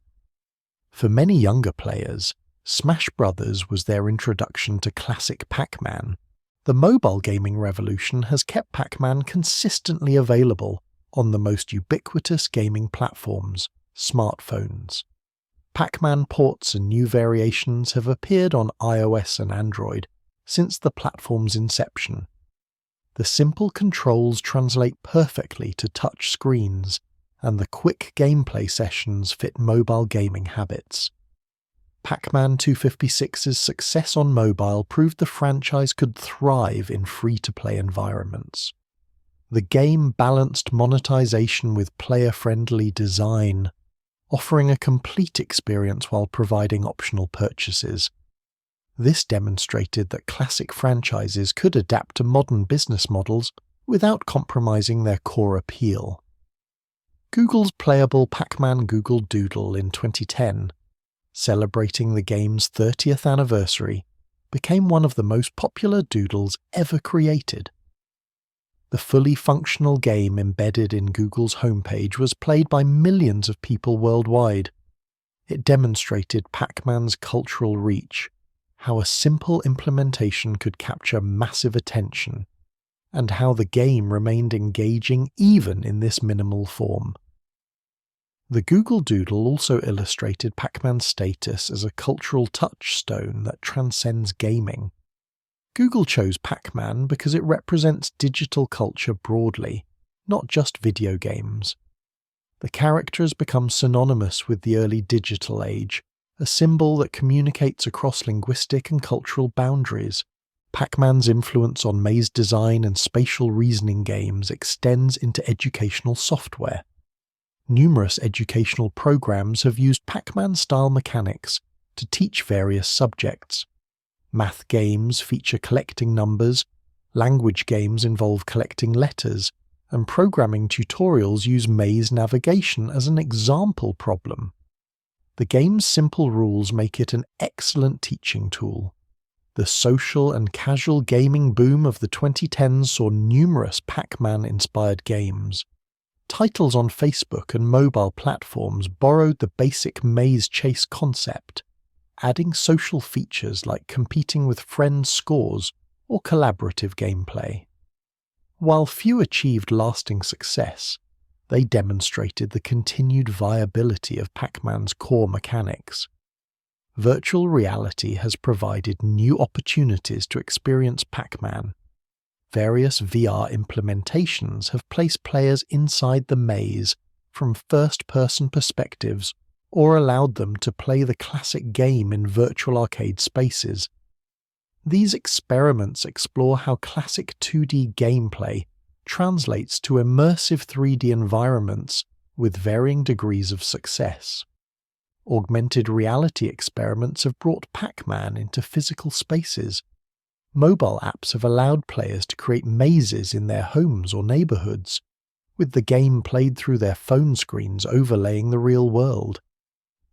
S1: For many younger players, Smash Bros. Was their introduction to classic Pac-Man. The mobile gaming revolution has kept Pac-Man consistently available on the most ubiquitous gaming platforms, smartphones. Pac-Man ports and new variations have appeared on iOS and Android since the platform's inception. The simple controls translate perfectly to touch screens, and the quick gameplay sessions fit mobile gaming habits. Pac-Man 256's success on mobile proved the franchise could thrive in free-to-play environments. The game balanced monetization with player-friendly design, offering a complete experience while providing optional purchases. This demonstrated that classic franchises could adapt to modern business models without compromising their core appeal. Google's playable Pac-Man Google Doodle in 2010, celebrating the game's 30th anniversary, became one of the most popular doodles ever created. The fully functional game embedded in Google's homepage was played by millions of people worldwide. It demonstrated Pac-Man's cultural reach, how a simple implementation could capture massive attention, and how the game remained engaging even in this minimal form. The Google Doodle also illustrated Pac-Man's status as a cultural touchstone that transcends gaming. Google chose Pac-Man because it represents digital culture broadly, not just video games. The character has become synonymous with the early digital age, a symbol that communicates across linguistic and cultural boundaries. Pac-Man's influence on maze design and spatial reasoning games extends into educational software. Numerous educational programs have used Pac-Man-style mechanics to teach various subjects. Math games feature collecting numbers, language games involve collecting letters, and programming tutorials use maze navigation as an example problem. The game's simple rules make it an excellent teaching tool. The social and casual gaming boom of the 2010s saw numerous Pac-Man-inspired games. Titles on Facebook and mobile platforms borrowed the basic maze chase concept, adding social features like competing with friends' scores or collaborative gameplay. While few achieved lasting success, they demonstrated the continued viability of Pac-Man's core mechanics. Virtual reality has provided new opportunities to experience Pac-Man. various VR implementations have placed players inside the maze from first-person perspectives or allowed them to play the classic game in virtual arcade spaces. These experiments explore how classic 2D gameplay translates to immersive 3D environments with varying degrees of success. Augmented reality experiments have brought Pac-Man into physical spaces. Mobile apps have allowed players to create mazes in their homes or neighborhoods, with the game played through their phone screens overlaying the real world.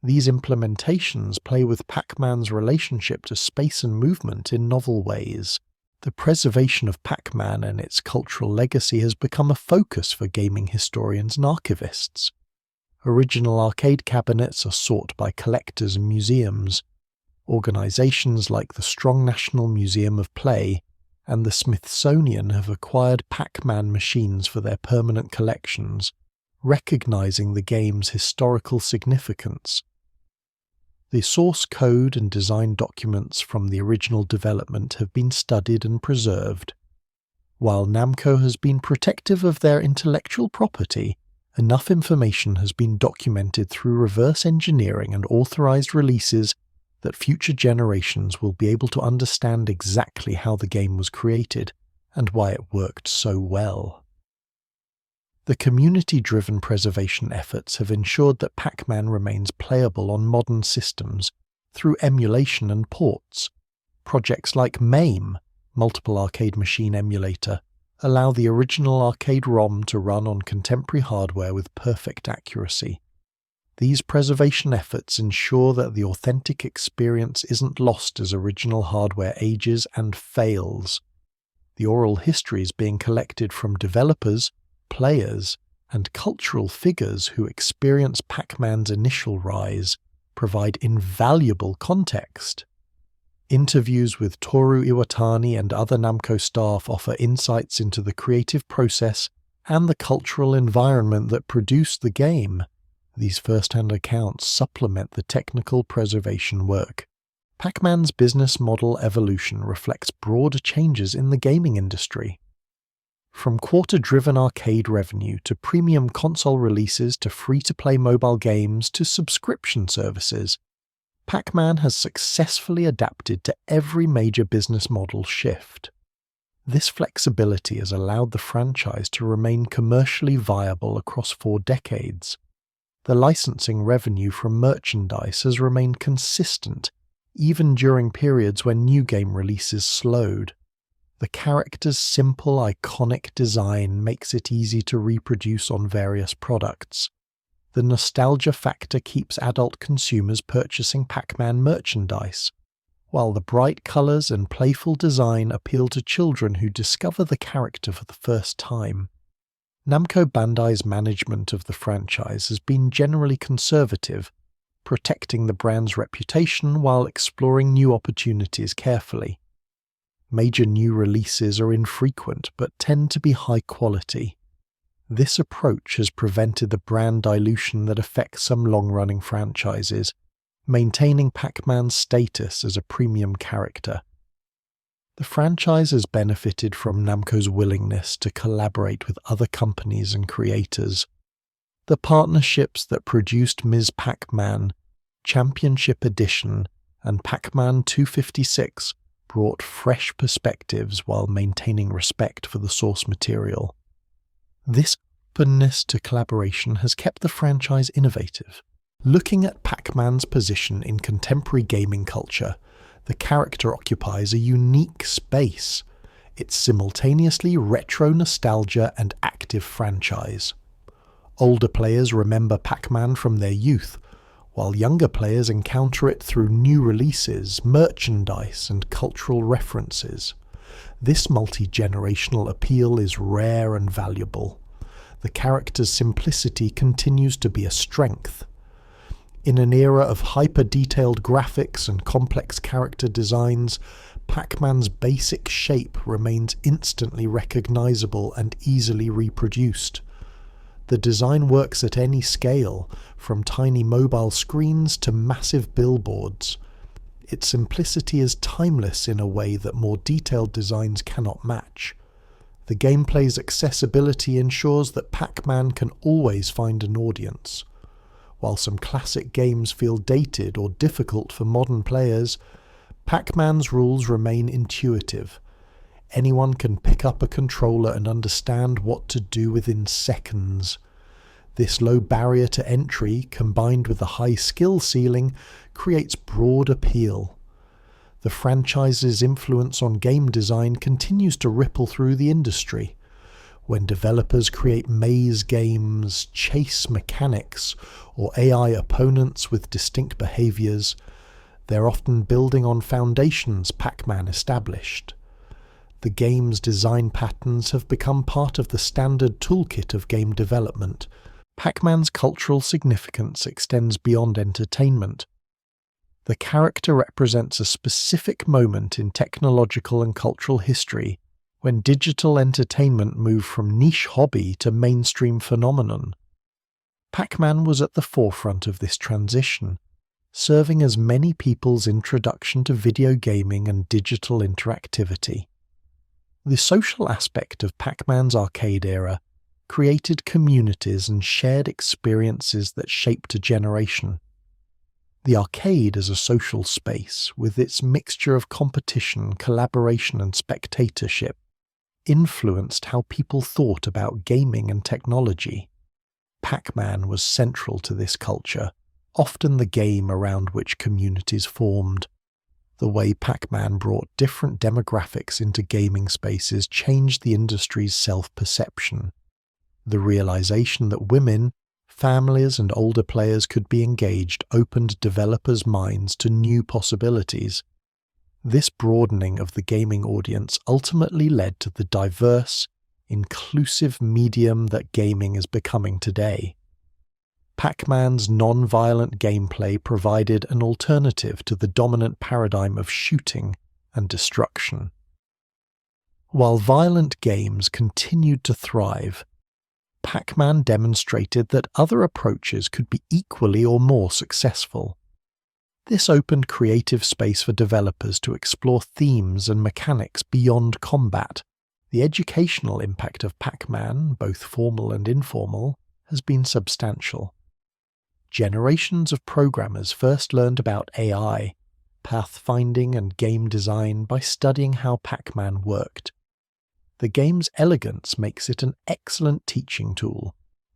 S1: These implementations play with Pac-Man's relationship to space and movement in novel ways. The preservation of Pac-Man and its cultural legacy has become a focus for gaming historians and archivists. Original arcade cabinets are sought by collectors and museums. Organizations like the Strong National Museum of Play and the Smithsonian have acquired Pac-Man machines for their permanent collections, recognizing the game's historical significance. The source code and design documents from the original development have been studied and preserved. While Namco has been protective of their intellectual property, enough information has been documented through reverse engineering and authorized releases that future generations will be able to understand exactly how the game was created and why it worked so well. The community-driven preservation efforts have ensured that Pac-Man remains playable on modern systems through emulation and ports. Projects like MAME, Multiple Arcade Machine Emulator, allow the original arcade ROM to run on contemporary hardware with perfect accuracy. These preservation efforts ensure that the authentic experience isn't lost as original hardware ages and fails. The oral histories being collected from developers, players, and cultural figures who experience Pac-Man's initial rise provide invaluable context. Interviews with Toru Iwatani and other Namco staff offer insights into the creative process and the cultural environment that produced the game. These first-hand accounts supplement the technical preservation work. Pac-Man's business model evolution reflects broader changes in the gaming industry. From quarter-driven arcade revenue to premium console releases to free-to-play mobile games to subscription services, Pac-Man has successfully adapted to every major business model shift. This flexibility has allowed the franchise to remain commercially viable across 4 decades. The licensing revenue from merchandise has remained consistent, even during periods when new game releases slowed. The character's simple, iconic design makes it easy to reproduce on various products. The nostalgia factor keeps adult consumers purchasing Pac-Man merchandise, while the bright colors and playful design appeal to children who discover the character for the first time. Namco Bandai's management of the franchise has been generally conservative, protecting the brand's reputation while exploring new opportunities carefully. Major new releases are infrequent but tend to be high quality. This approach has prevented the brand dilution that affects some long-running franchises, maintaining Pac-Man's status as a premium character. The franchise has benefited from Namco's willingness to collaborate with other companies and creators. The partnerships that produced Ms. Pac-Man, Championship Edition, and Pac-Man 256 brought fresh perspectives while maintaining respect for the source material. This openness to collaboration has kept the franchise innovative. Looking at Pac-Man's position in contemporary gaming culture, the character occupies a unique space. It's simultaneously retro nostalgia and active franchise. Older players remember Pac-Man from their youth, while younger players encounter it through new releases, merchandise, and cultural references. This multi-generational appeal is rare and valuable. The character's simplicity continues to be a strength. In an era of hyper-detailed graphics and complex character designs, Pac-Man's basic shape remains instantly recognizable and easily reproduced. The design works at any scale, from tiny mobile screens to massive billboards. Its simplicity is timeless in a way that more detailed designs cannot match. The gameplay's accessibility ensures that Pac-Man can always find an audience. While some classic games feel dated or difficult for modern players, Pac-Man's rules remain intuitive. Anyone can pick up a controller and understand what to do within seconds. This low barrier to entry, combined with a high skill ceiling, creates broad appeal. The franchise's influence on game design continues to ripple through the industry. When developers create maze games, chase mechanics, or AI opponents with distinct behaviors, they're often building on foundations Pac-Man established. The game's design patterns have become part of the standard toolkit of game development. Pac-Man's cultural significance extends beyond entertainment. The character represents a specific moment in technological and cultural history when digital entertainment moved from niche hobby to mainstream phenomenon. Pac-Man was at the forefront of this transition, serving as many people's introduction to video gaming and digital interactivity. The social aspect of Pac-Man's arcade era created communities and shared experiences that shaped a generation. The arcade as a social space, with its mixture of competition, collaboration and spectatorship, influenced how people thought about gaming and technology. Pac-Man was central to this culture, often the game around which communities formed. The way Pac-Man brought different demographics into gaming spaces changed the industry's self-perception. The realization that women, families and older players could be engaged opened developers' minds to new possibilities. This broadening of the gaming audience ultimately led to the diverse, inclusive medium that gaming is becoming today. Pac-Man's non-violent gameplay provided an alternative to the dominant paradigm of shooting and destruction. While violent games continued to thrive, Pac-Man demonstrated that other approaches could be equally or more successful. This opened creative space for developers to explore themes and mechanics beyond combat. The educational impact of Pac-Man, both formal and informal, has been substantial. Generations of programmers first learned about AI, pathfinding and game design by studying how Pac-Man worked. The game's elegance makes it an excellent teaching tool,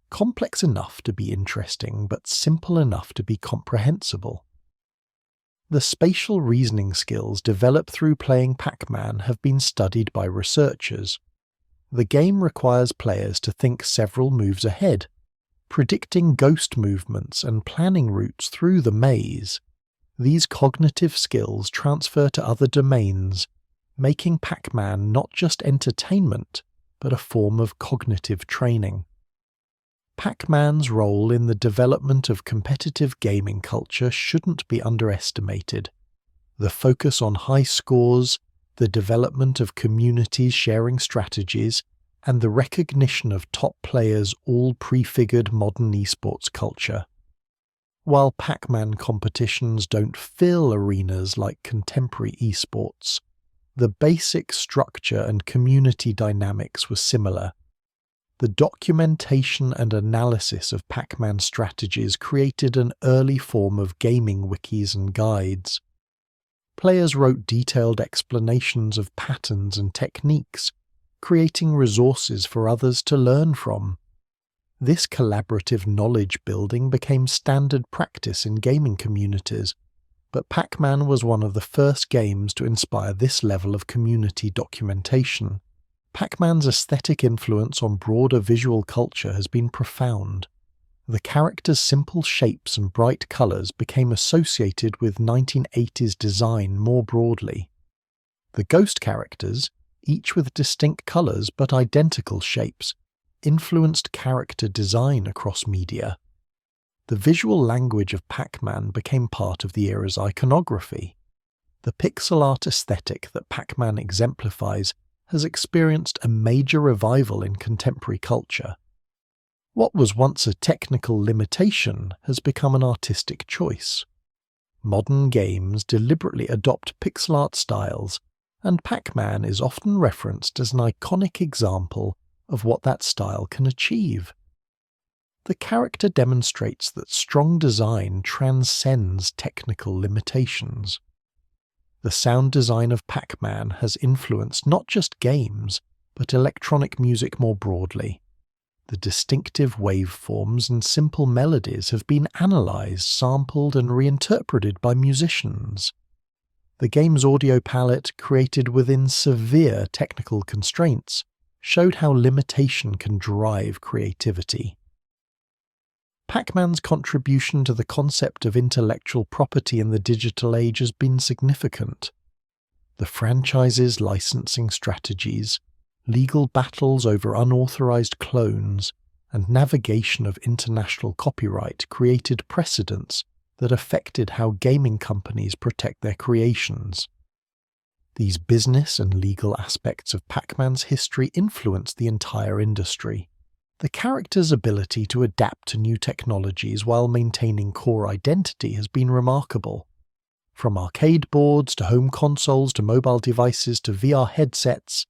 S1: complex enough to be interesting but simple enough to be comprehensible. The spatial reasoning skills developed through playing Pac-Man have been studied by researchers. The game requires players to think several moves ahead, predicting ghost movements and planning routes through the maze. These cognitive skills transfer to other domains, making Pac-Man not just entertainment, but a form of cognitive training. Pac-Man's role in the development of competitive gaming culture shouldn't be underestimated. The focus on high scores, the development of communities sharing strategies, and the recognition of top players all prefigured modern esports culture. While Pac-Man competitions don't fill arenas like contemporary esports, the basic structure and community dynamics were similar. The documentation and analysis of Pac-Man strategies created an early form of gaming wikis and guides. Players wrote detailed explanations of patterns and techniques, creating resources for others to learn from. This collaborative knowledge building became standard practice in gaming communities, but Pac-Man was one of the first games to inspire this level of community documentation. Pac-Man's aesthetic influence on broader visual culture has been profound. The character's simple shapes and bright colors became associated with 1980s design more broadly. The ghost characters, each with distinct colors but identical shapes, influenced character design across media. The visual language of Pac-Man became part of the era's iconography. The pixel art aesthetic that Pac-Man exemplifies has experienced a major revival in contemporary culture. What was once a technical limitation has become an artistic choice. Modern games deliberately adopt pixel art styles and Pac-Man is often referenced as an iconic example of what that style can achieve. The character demonstrates that strong design transcends technical limitations. The sound design of Pac-Man has influenced not just games, but electronic music more broadly. The distinctive waveforms and simple melodies have been analyzed, sampled, and reinterpreted by musicians. The game's audio palette, created within severe technical constraints, showed how limitation can drive creativity. Pac-Man's contribution to the concept of intellectual property in the digital age has been significant. The franchise's licensing strategies, legal battles over unauthorized clones, and navigation of international copyright created precedents that affected how gaming companies protect their creations. These business and legal aspects of Pac-Man's history influenced the entire industry. The character's ability to adapt to new technologies while maintaining core identity has been remarkable. From arcade boards to home consoles to mobile devices to VR headsets,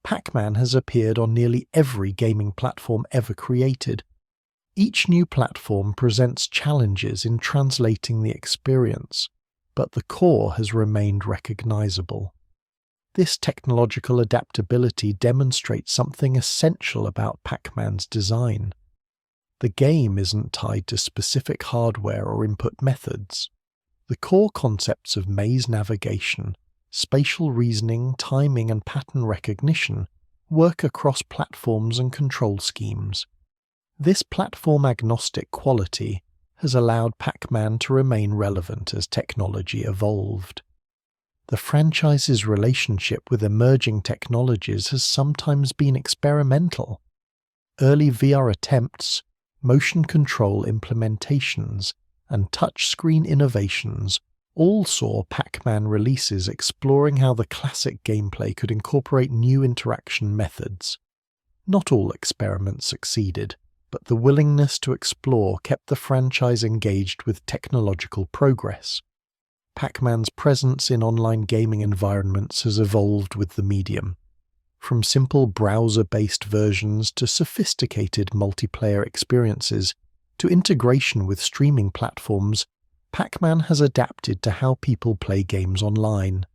S1: Pac-Man has appeared on nearly every gaming platform ever created. Each new platform presents challenges in translating the experience, but the core has remained recognizable. This technological adaptability demonstrates something essential about Pac-Man's design. The game isn't tied to specific hardware or input methods. The core concepts of maze navigation, spatial reasoning, timing, and pattern recognition work across platforms and control schemes. This platform-agnostic quality has allowed Pac-Man to remain relevant as technology evolved. The franchise's relationship with emerging technologies has sometimes been experimental. Early VR attempts, motion control implementations, and touchscreen innovations all saw Pac-Man releases exploring how the classic gameplay could incorporate new interaction methods. Not all experiments succeeded, but the willingness to explore kept the franchise engaged with technological progress. Pac-Man's presence in online gaming environments has evolved with the medium. From simple browser-based versions to sophisticated multiplayer experiences to integration with streaming platforms, Pac-Man has adapted to how people play games online.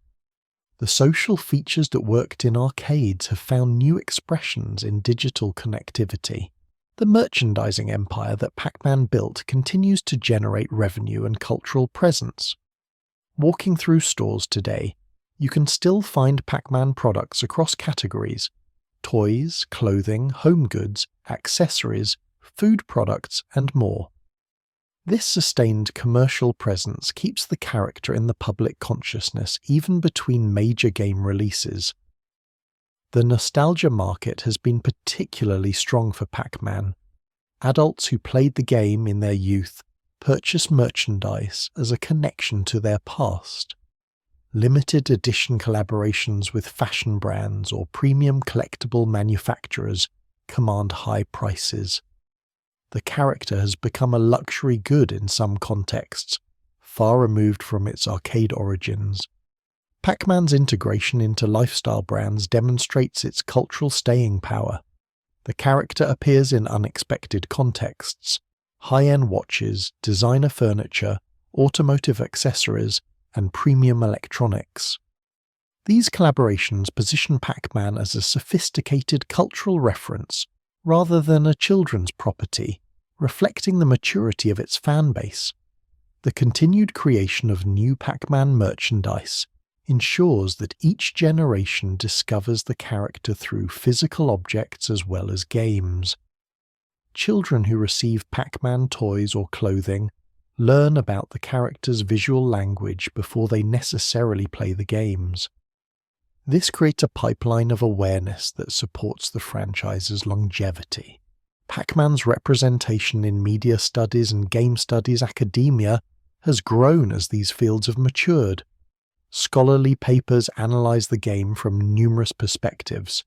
S1: The social features that worked in arcades have found new expressions in digital connectivity. The merchandising empire that Pac-Man built continues to generate revenue and cultural presence. Walking through stores today, you can still find Pac-Man products across categories: toys, clothing, home goods, accessories, food products, and more. This sustained commercial presence keeps the character in the public consciousness even between major game releases. The nostalgia market has been particularly strong for Pac-Man. Adults who played the game in their youth purchase merchandise as a connection to their past. Limited edition collaborations with fashion brands or premium collectible manufacturers command high prices. The character has become a luxury good in some contexts, far removed from its arcade origins. Pac-Man's integration into lifestyle brands demonstrates its cultural staying power. The character appears in unexpected contexts: high-end watches, designer furniture, automotive accessories, and premium electronics. These collaborations position Pac-Man as a sophisticated cultural reference rather than a children's property, reflecting the maturity of its fan base. The continued creation of new Pac-Man merchandise ensures that each generation discovers the character through physical objects as well as games. Children who receive Pac-Man toys or clothing learn about the character's visual language before they necessarily play the games. This creates a pipeline of awareness that supports the franchise's longevity. Pac-Man's representation in media studies and game studies academia has grown as these fields have matured. Scholarly papers analyze the game from numerous perspectives.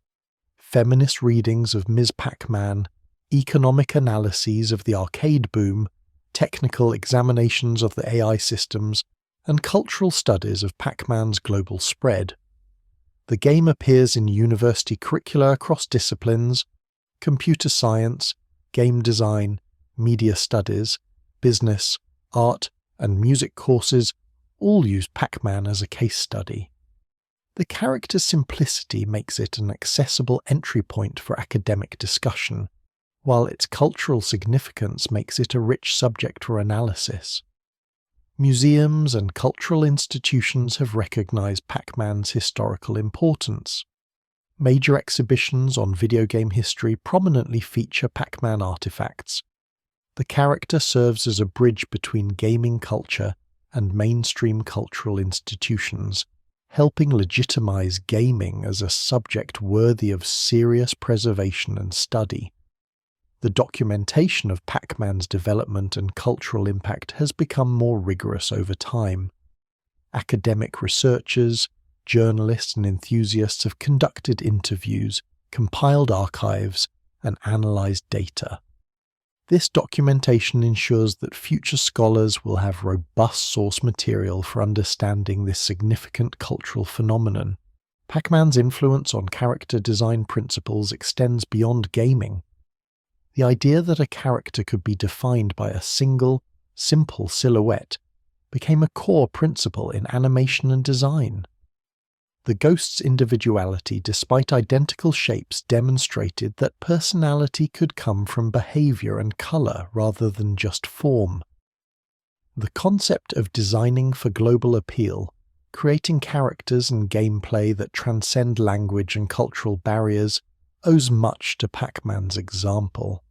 S1: Feminist readings of Ms. Pac-Man, economic analyses of the arcade boom, technical examinations of the AI systems, and cultural studies of Pac-Man's global spread. The game appears in university curricula across disciplines: computer science, game design, media studies, business, art, and music courses all use Pac-Man as a case study. The character's simplicity makes it an accessible entry point for academic discussion, while its cultural significance makes it a rich subject for analysis. Museums and cultural institutions have recognized Pac-Man's historical importance. Major exhibitions on video game history prominently feature Pac-Man artifacts. The character serves as a bridge between gaming culture and mainstream cultural institutions, helping legitimize gaming as a subject worthy of serious preservation and study. The documentation of Pac-Man's development and cultural impact has become more rigorous over time. Academic researchers, journalists, and enthusiasts have conducted interviews, compiled archives, and analyzed data. This documentation ensures that future scholars will have robust source material for understanding this significant cultural phenomenon. Pac-Man's influence on character design principles extends beyond gaming. The idea that a character could be defined by a single, simple silhouette became a core principle in animation and design. The ghost's individuality, despite identical shapes, demonstrated that personality could come from behavior and color rather than just form. The concept of designing for global appeal, creating characters and gameplay that transcend language and cultural barriers, owes much to Pac-Man's example.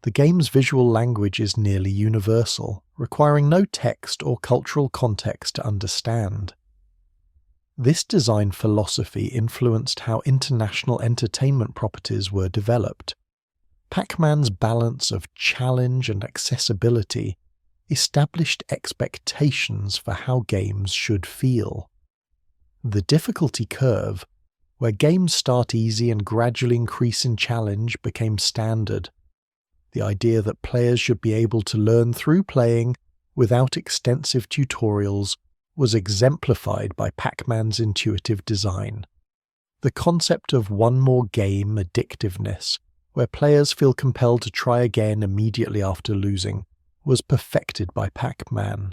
S1: The game's visual language is nearly universal, requiring no text or cultural context to understand. This design philosophy influenced how international entertainment properties were developed. Pac-Man's balance of challenge and accessibility established expectations for how games should feel. The difficulty curve, where games start easy and gradually increase in challenge, became standard. The idea that players should be able to learn through playing without extensive tutorials was exemplified by Pac-Man's intuitive design. The concept of one more game addictiveness, where players feel compelled to try again immediately after losing, was perfected by Pac-Man.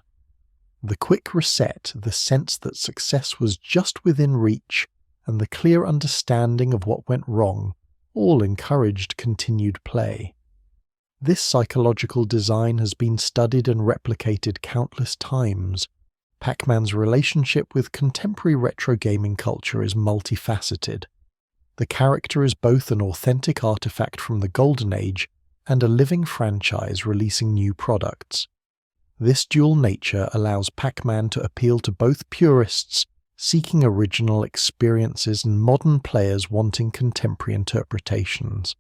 S1: The quick reset, the sense that success was just within reach, and the clear understanding of what went wrong all encouraged continued play. This psychological design has been studied and replicated countless times. Pac-Man's relationship with contemporary retro gaming culture is multifaceted. The character is both an authentic artifact from the Golden Age and a living franchise releasing new products. This dual nature allows Pac-Man to appeal to both purists seeking original experiences and modern players wanting contemporary interpretations.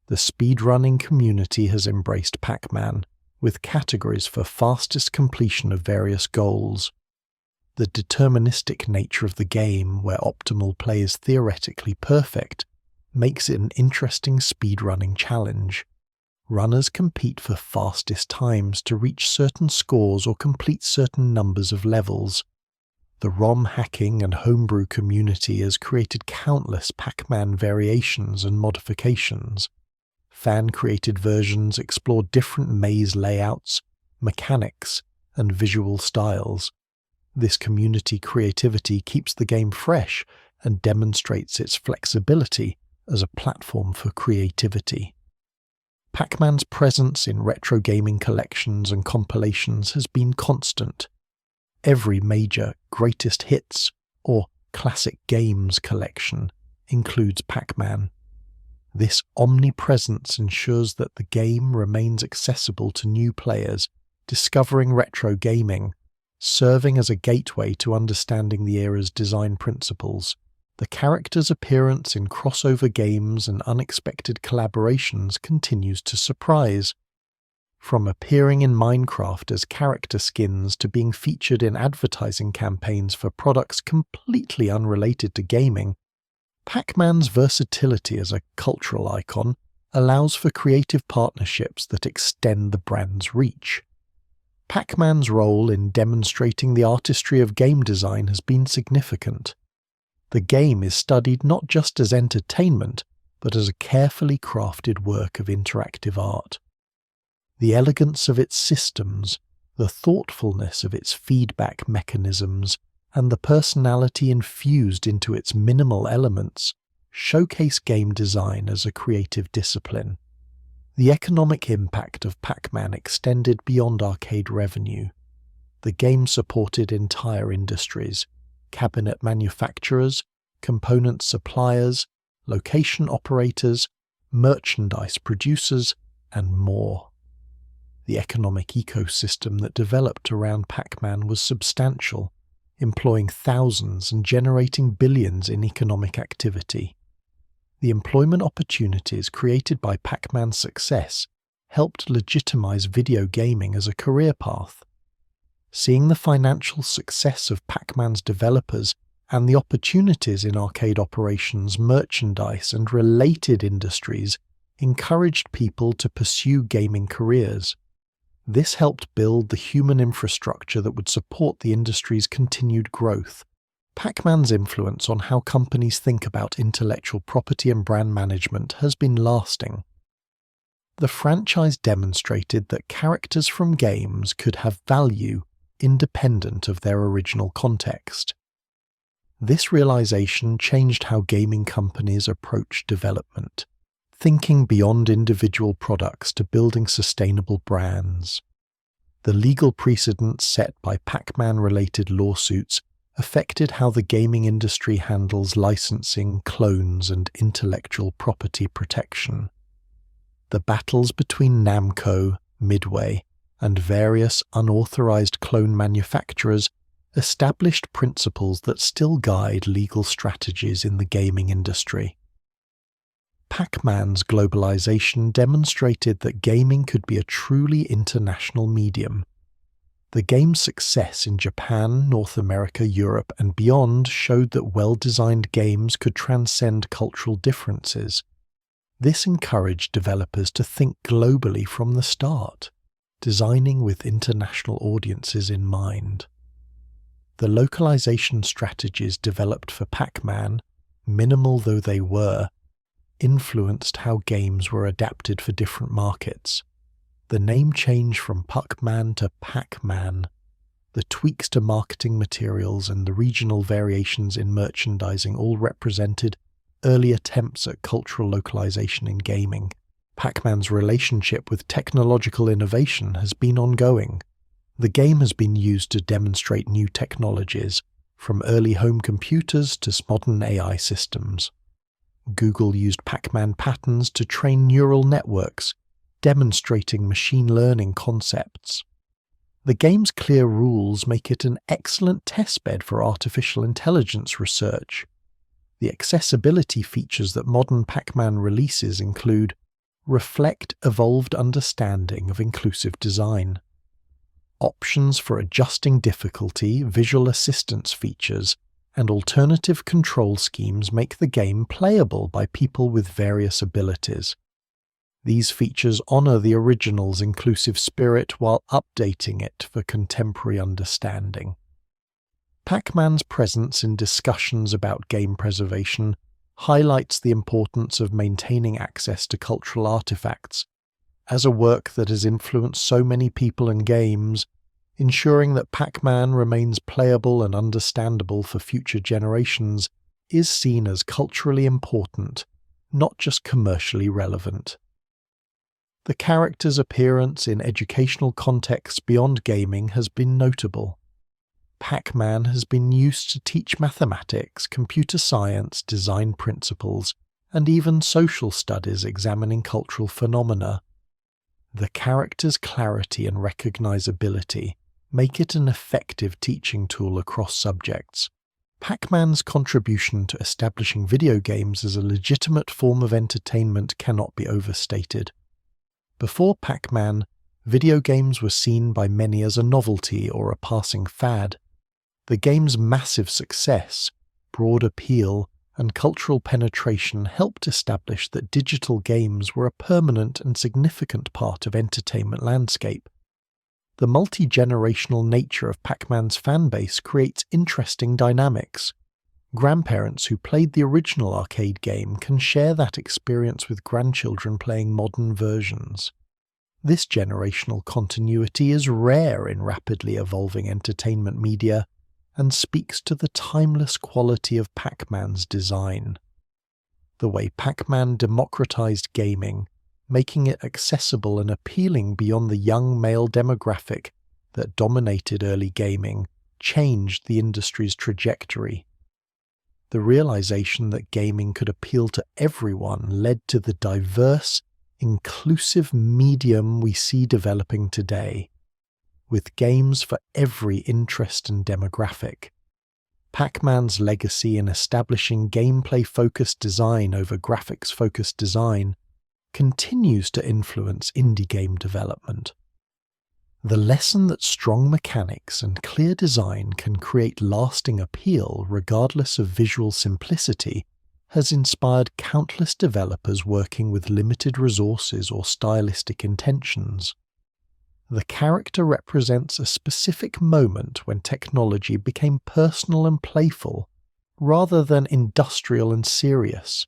S1: The speedrunning community has embraced Pac-Man, with categories for fastest completion of various goals. The deterministic nature of the game, where optimal play is theoretically perfect, makes it an interesting speedrunning challenge. Runners compete for fastest times to reach certain scores or complete certain numbers of levels. The ROM hacking and homebrew community has created countless Pac-Man variations and modifications. Fan-created versions explore different maze layouts, mechanics, and visual styles. This community creativity keeps the game fresh and demonstrates its flexibility as a platform for creativity. Pac-Man's presence in retro gaming collections and compilations has been constant. Every major Greatest Hits or Classic Games collection includes Pac-Man. This omnipresence ensures that the game remains accessible to new players discovering retro gaming, serving as a gateway to understanding the era's design principles. The character's appearance in crossover games and unexpected collaborations continues to surprise. From appearing in Minecraft as character skins to being featured in advertising campaigns for products completely unrelated to gaming, Pac-Man's versatility as a cultural icon allows for creative partnerships that extend the brand's reach. Pac-Man's role in demonstrating the artistry of game design has been significant. The game is studied not just as entertainment, but as a carefully crafted work of interactive art. The elegance of its systems, the thoughtfulness of its feedback mechanisms, and the personality infused into its minimal elements showcase game design as a creative discipline. The economic impact of Pac-Man extended beyond arcade revenue. The game supported entire industries: cabinet manufacturers, component suppliers, location operators, merchandise producers, and more. The economic ecosystem that developed around Pac-Man was substantial, employing thousands and generating billions in economic activity. The employment opportunities created by Pac-Man's success helped legitimize video gaming as a career path. Seeing the financial success of Pac-Man's developers and the opportunities in arcade operations, merchandise, and related industries encouraged people to pursue gaming careers. This helped build the human infrastructure that would support the industry's continued growth. Pac-Man's influence on how companies think about intellectual property and brand management has been lasting. The franchise demonstrated that characters from games could have value independent of their original context. This realization changed how gaming companies approach development, thinking beyond individual products to building sustainable brands. The legal precedents set by Pac-Man-related lawsuits affected how the gaming industry handles licensing, clones, and intellectual property protection. The battles between Namco, Midway, and various unauthorized clone manufacturers established principles that still guide legal strategies in the gaming industry. Pac-Man's globalization demonstrated that gaming could be a truly international medium. The game's success in Japan, North America, Europe, and beyond showed that well-designed games could transcend cultural differences. This encouraged developers to think globally from the start, designing with international audiences in mind. The localization strategies developed for Pac-Man, minimal though they were, influenced how games were adapted for different markets. The name change from Pac-Man to Pac-Man, the tweaks to marketing materials, and the regional variations in merchandising all represented early attempts at cultural localization in gaming. Pac-Man's relationship with technological innovation has been ongoing. The game has been used to demonstrate new technologies, from early home computers to modern AI systems. Google used Pac-Man patterns to train neural networks, demonstrating machine learning concepts. The game's clear rules make it an excellent testbed for artificial intelligence research. The accessibility features that modern Pac-Man releases include reflect evolved understanding of inclusive design, options for adjusting difficulty, visual assistance features, and alternative control schemes make the game playable by people with various abilities. These features honor the original's inclusive spirit while updating it for contemporary understanding. Pac-Man's presence in discussions about game preservation highlights the importance of maintaining access to cultural artifacts. As a work that has influenced so many people and games, ensuring that Pac-Man remains playable and understandable for future generations is seen as culturally important, not just commercially relevant. The character's appearance in educational contexts beyond gaming has been notable. Pac-Man has been used to teach mathematics, computer science, design principles, and even social studies examining cultural phenomena. The character's clarity and recognizability make it an effective teaching tool across subjects. Pac-Man's contribution to establishing video games as a legitimate form of entertainment cannot be overstated. Before Pac-Man, video games were seen by many as a novelty or a passing fad. The game's massive success, broad appeal, and cultural penetration helped establish that digital games were a permanent and significant part of entertainment landscape. The multi-generational nature of Pac-Man's fanbase creates interesting dynamics. Grandparents who played the original arcade game can share that experience with grandchildren playing modern versions. This generational continuity is rare in rapidly evolving entertainment media and speaks to the timeless quality of Pac-Man's design. The way Pac-Man democratized gaming, making it accessible and appealing beyond the young male demographic that dominated early gaming, changed the industry's trajectory. The realization that gaming could appeal to everyone led to the diverse, inclusive medium we see developing today, with games for every interest and demographic. Pac-Man's legacy in establishing gameplay-focused design over graphics-focused design continues to influence indie game development. The lesson that strong mechanics and clear design can create lasting appeal regardless of visual simplicity has inspired countless developers working with limited resources or stylistic intentions. The character represents a specific moment when technology became personal and playful, rather than industrial and serious.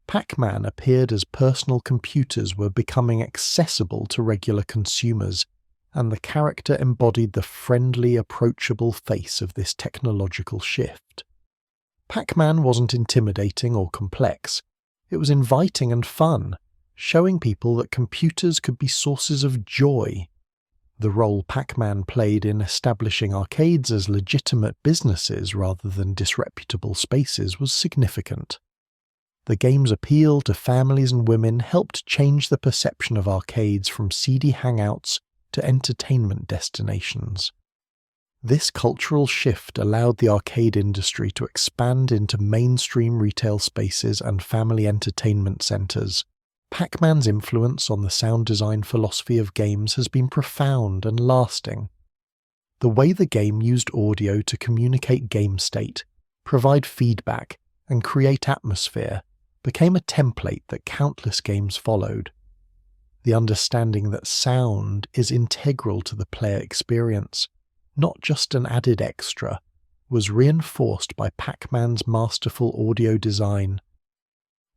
S1: Pac-Man appeared as personal computers were becoming accessible to regular consumers, and the character embodied the friendly, approachable face of this technological shift. Pac-Man wasn't intimidating or complex. It was inviting and fun, showing people that computers could be sources of joy. The role Pac-Man played in establishing arcades as legitimate businesses rather than disreputable spaces was significant. The game's appeal to families and women helped change the perception of arcades from seedy hangouts to entertainment destinations. This cultural shift allowed the arcade industry to expand into mainstream retail spaces and family entertainment centers. Pac-Man's influence on the sound design philosophy of games has been profound and lasting. The way the game used audio to communicate game state, provide feedback, and create atmosphere became a template that countless games followed. The understanding that sound is integral to the player experience, not just an added extra, was reinforced by Pac-Man's masterful audio design.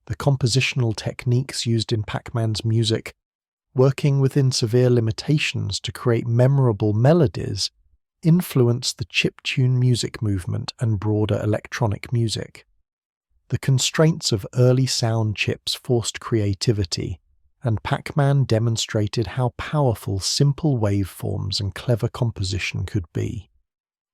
S1: The compositional techniques used in Pac-Man's music, working within severe limitations to create memorable melodies, influenced the chiptune music movement and broader electronic music. The constraints of early sound chips forced creativity, and Pac-Man demonstrated how powerful simple waveforms and clever composition could be.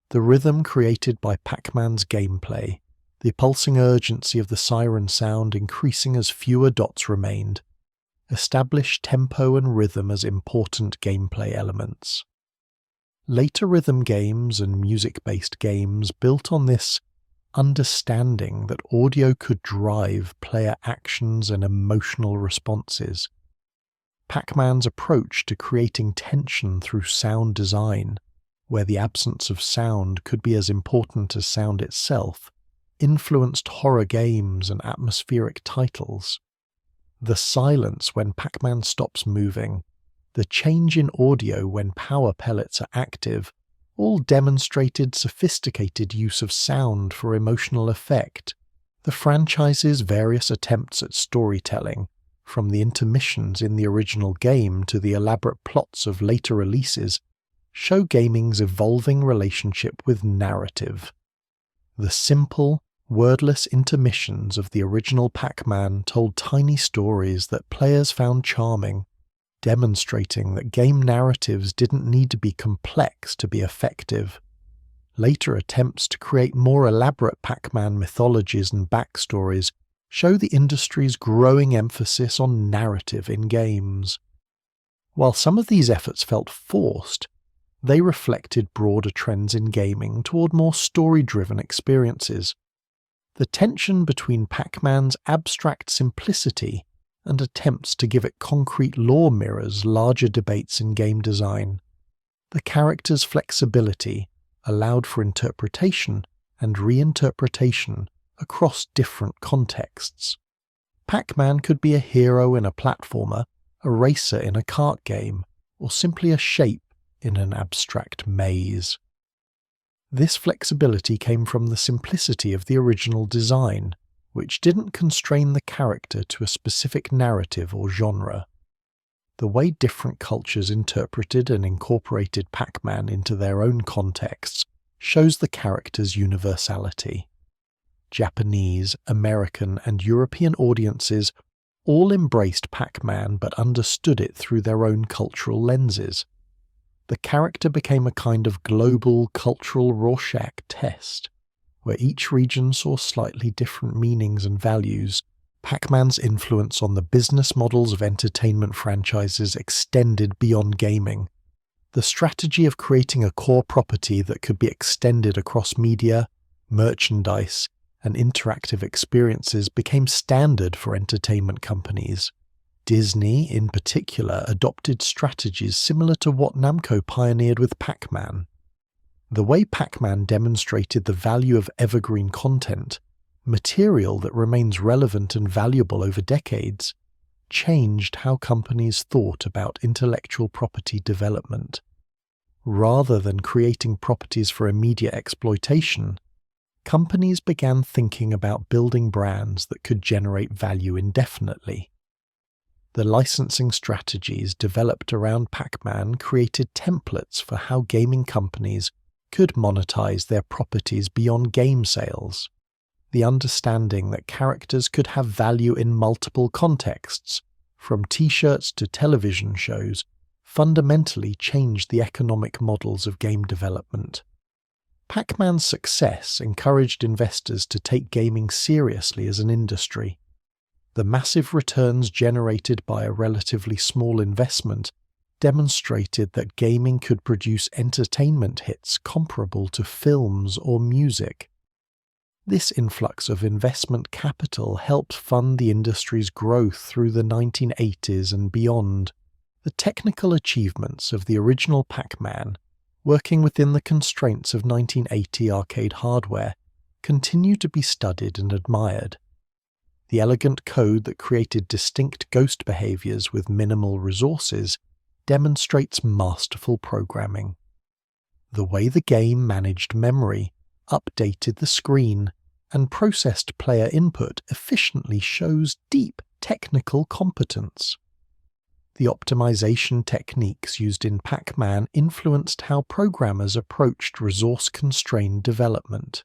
S1: The rhythm created by Pac-Man's gameplay, the pulsing urgency of the siren sound increasing as fewer dots remained, established tempo and rhythm as important gameplay elements. Later rhythm games and music-based games built on this understanding that audio could drive player actions and emotional responses. Pac-Man's approach to creating tension through sound design, where the absence of sound could be as important as sound itself, influenced horror games and atmospheric titles. The silence when Pac-Man stops moving, the change in audio when power pellets are active, all demonstrated sophisticated use of sound for emotional effect. The franchise's various attempts at storytelling, from the intermissions in the original game to the elaborate plots of later releases, show gaming's evolving relationship with narrative. The simple, wordless intermissions of the original Pac-Man told tiny stories that players found charming, demonstrating that game narratives didn't need to be complex to be effective. Later attempts to create more elaborate Pac-Man mythologies and backstories show the industry's growing emphasis on narrative in games. While some of these efforts felt forced, they reflected broader trends in gaming toward more story-driven experiences. The tension between Pac-Man's abstract simplicity and attempts to give it concrete lore mirrors larger debates in game design. The character's flexibility allowed for interpretation and reinterpretation across different contexts. Pac-Man could be a hero in a platformer, a racer in a kart game, or simply a shape in an abstract maze. This flexibility came from the simplicity of the original design, which didn't constrain the character to a specific narrative or genre. The way different cultures interpreted and incorporated Pac-Man into their own contexts shows the character's universality. Japanese, American, and European audiences all embraced Pac-Man but understood it through their own cultural lenses. The character became a kind of global cultural Rorschach test, where each region saw slightly different meanings and values. Pac-Man's influence on the business models of entertainment franchises extended beyond gaming. The strategy of creating a core property that could be extended across media, merchandise, and interactive experiences became standard for entertainment companies. Disney, in particular, adopted strategies similar to what Namco pioneered with Pac-Man. The way Pac-Man demonstrated the value of evergreen content, material that remains relevant and valuable over decades, changed how companies thought about intellectual property development. Rather than creating properties for immediate exploitation, companies began thinking about building brands that could generate value indefinitely. The licensing strategies developed around Pac-Man created templates for how gaming companies could monetize their properties beyond game sales. The understanding that characters could have value in multiple contexts, from t-shirts to television shows, fundamentally changed the economic models of game development. Pac-Man's success encouraged investors to take gaming seriously as an industry. The massive returns generated by a relatively small investment demonstrated that gaming could produce entertainment hits comparable to films or music. This influx of investment capital helped fund the industry's growth through the 1980s and beyond. The technical achievements of the original Pac-Man, working within the constraints of 1980 arcade hardware, continue to be studied and admired. The elegant code that created distinct ghost behaviors with minimal resources demonstrates masterful programming. The way the game managed memory, updated the screen, and processed player input efficiently shows deep technical competence. The optimization techniques used in Pac-Man influenced how programmers approached resource-constrained development.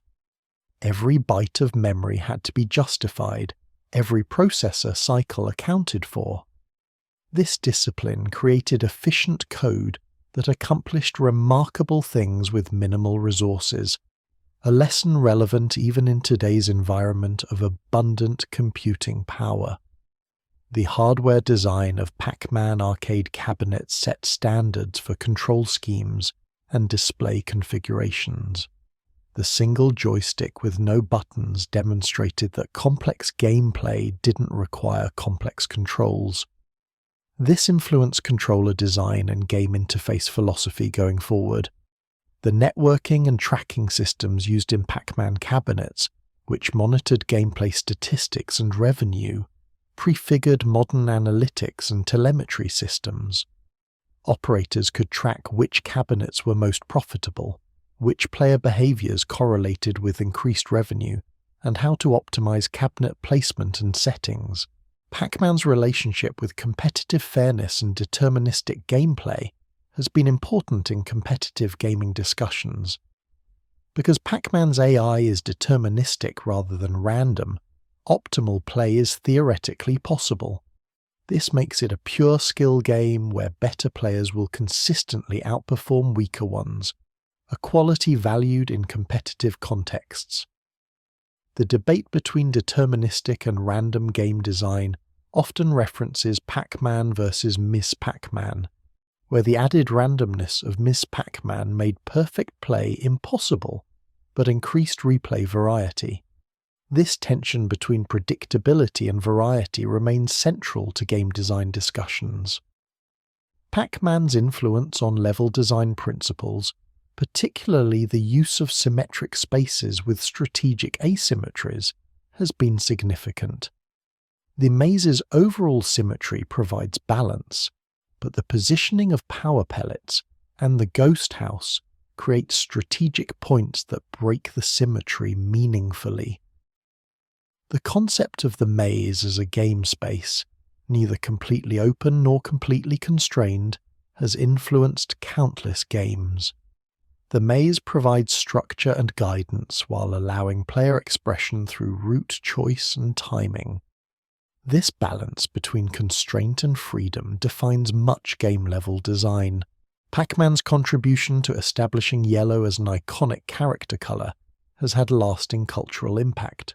S1: Every byte of memory had to be justified, every processor cycle accounted for. This discipline created efficient code that accomplished remarkable things with minimal resources, a lesson relevant even in today's environment of abundant computing power. The hardware design of Pac-Man arcade cabinets set standards for control schemes and display configurations. The single joystick with no buttons demonstrated that complex gameplay didn't require complex controls. This influenced controller design and game interface philosophy going forward. The networking and tracking systems used in Pac-Man cabinets, which monitored gameplay statistics and revenue, prefigured modern analytics and telemetry systems. Operators could track which cabinets were most profitable, which player behaviors correlated with increased revenue, and how to optimize cabinet placement and settings. Pac-Man's relationship with competitive fairness and deterministic gameplay has been important in competitive gaming discussions. Because Pac-Man's AI is deterministic rather than random, optimal play is theoretically possible. This makes it a pure skill game where better players will consistently outperform weaker ones, a quality valued in competitive contexts. The debate between deterministic and random game design often references Pac-Man versus Miss Pac-Man, where the added randomness of Miss Pac-Man made perfect play impossible, but increased replay variety. This tension between predictability and variety remains central to game design discussions. Pac-Man's influence on level design principles, particularly the use of symmetric spaces with strategic asymmetries, has been significant. The maze's overall symmetry provides balance, but the positioning of power pellets and the ghost house create strategic points that break the symmetry meaningfully. The concept of the maze as a game space, neither completely open nor completely constrained, has influenced countless games. The maze provides structure and guidance while allowing player expression through route choice and timing. This balance between constraint and freedom defines much game-level design. Pac-Man's contribution to establishing yellow as an iconic character colour has had lasting cultural impact.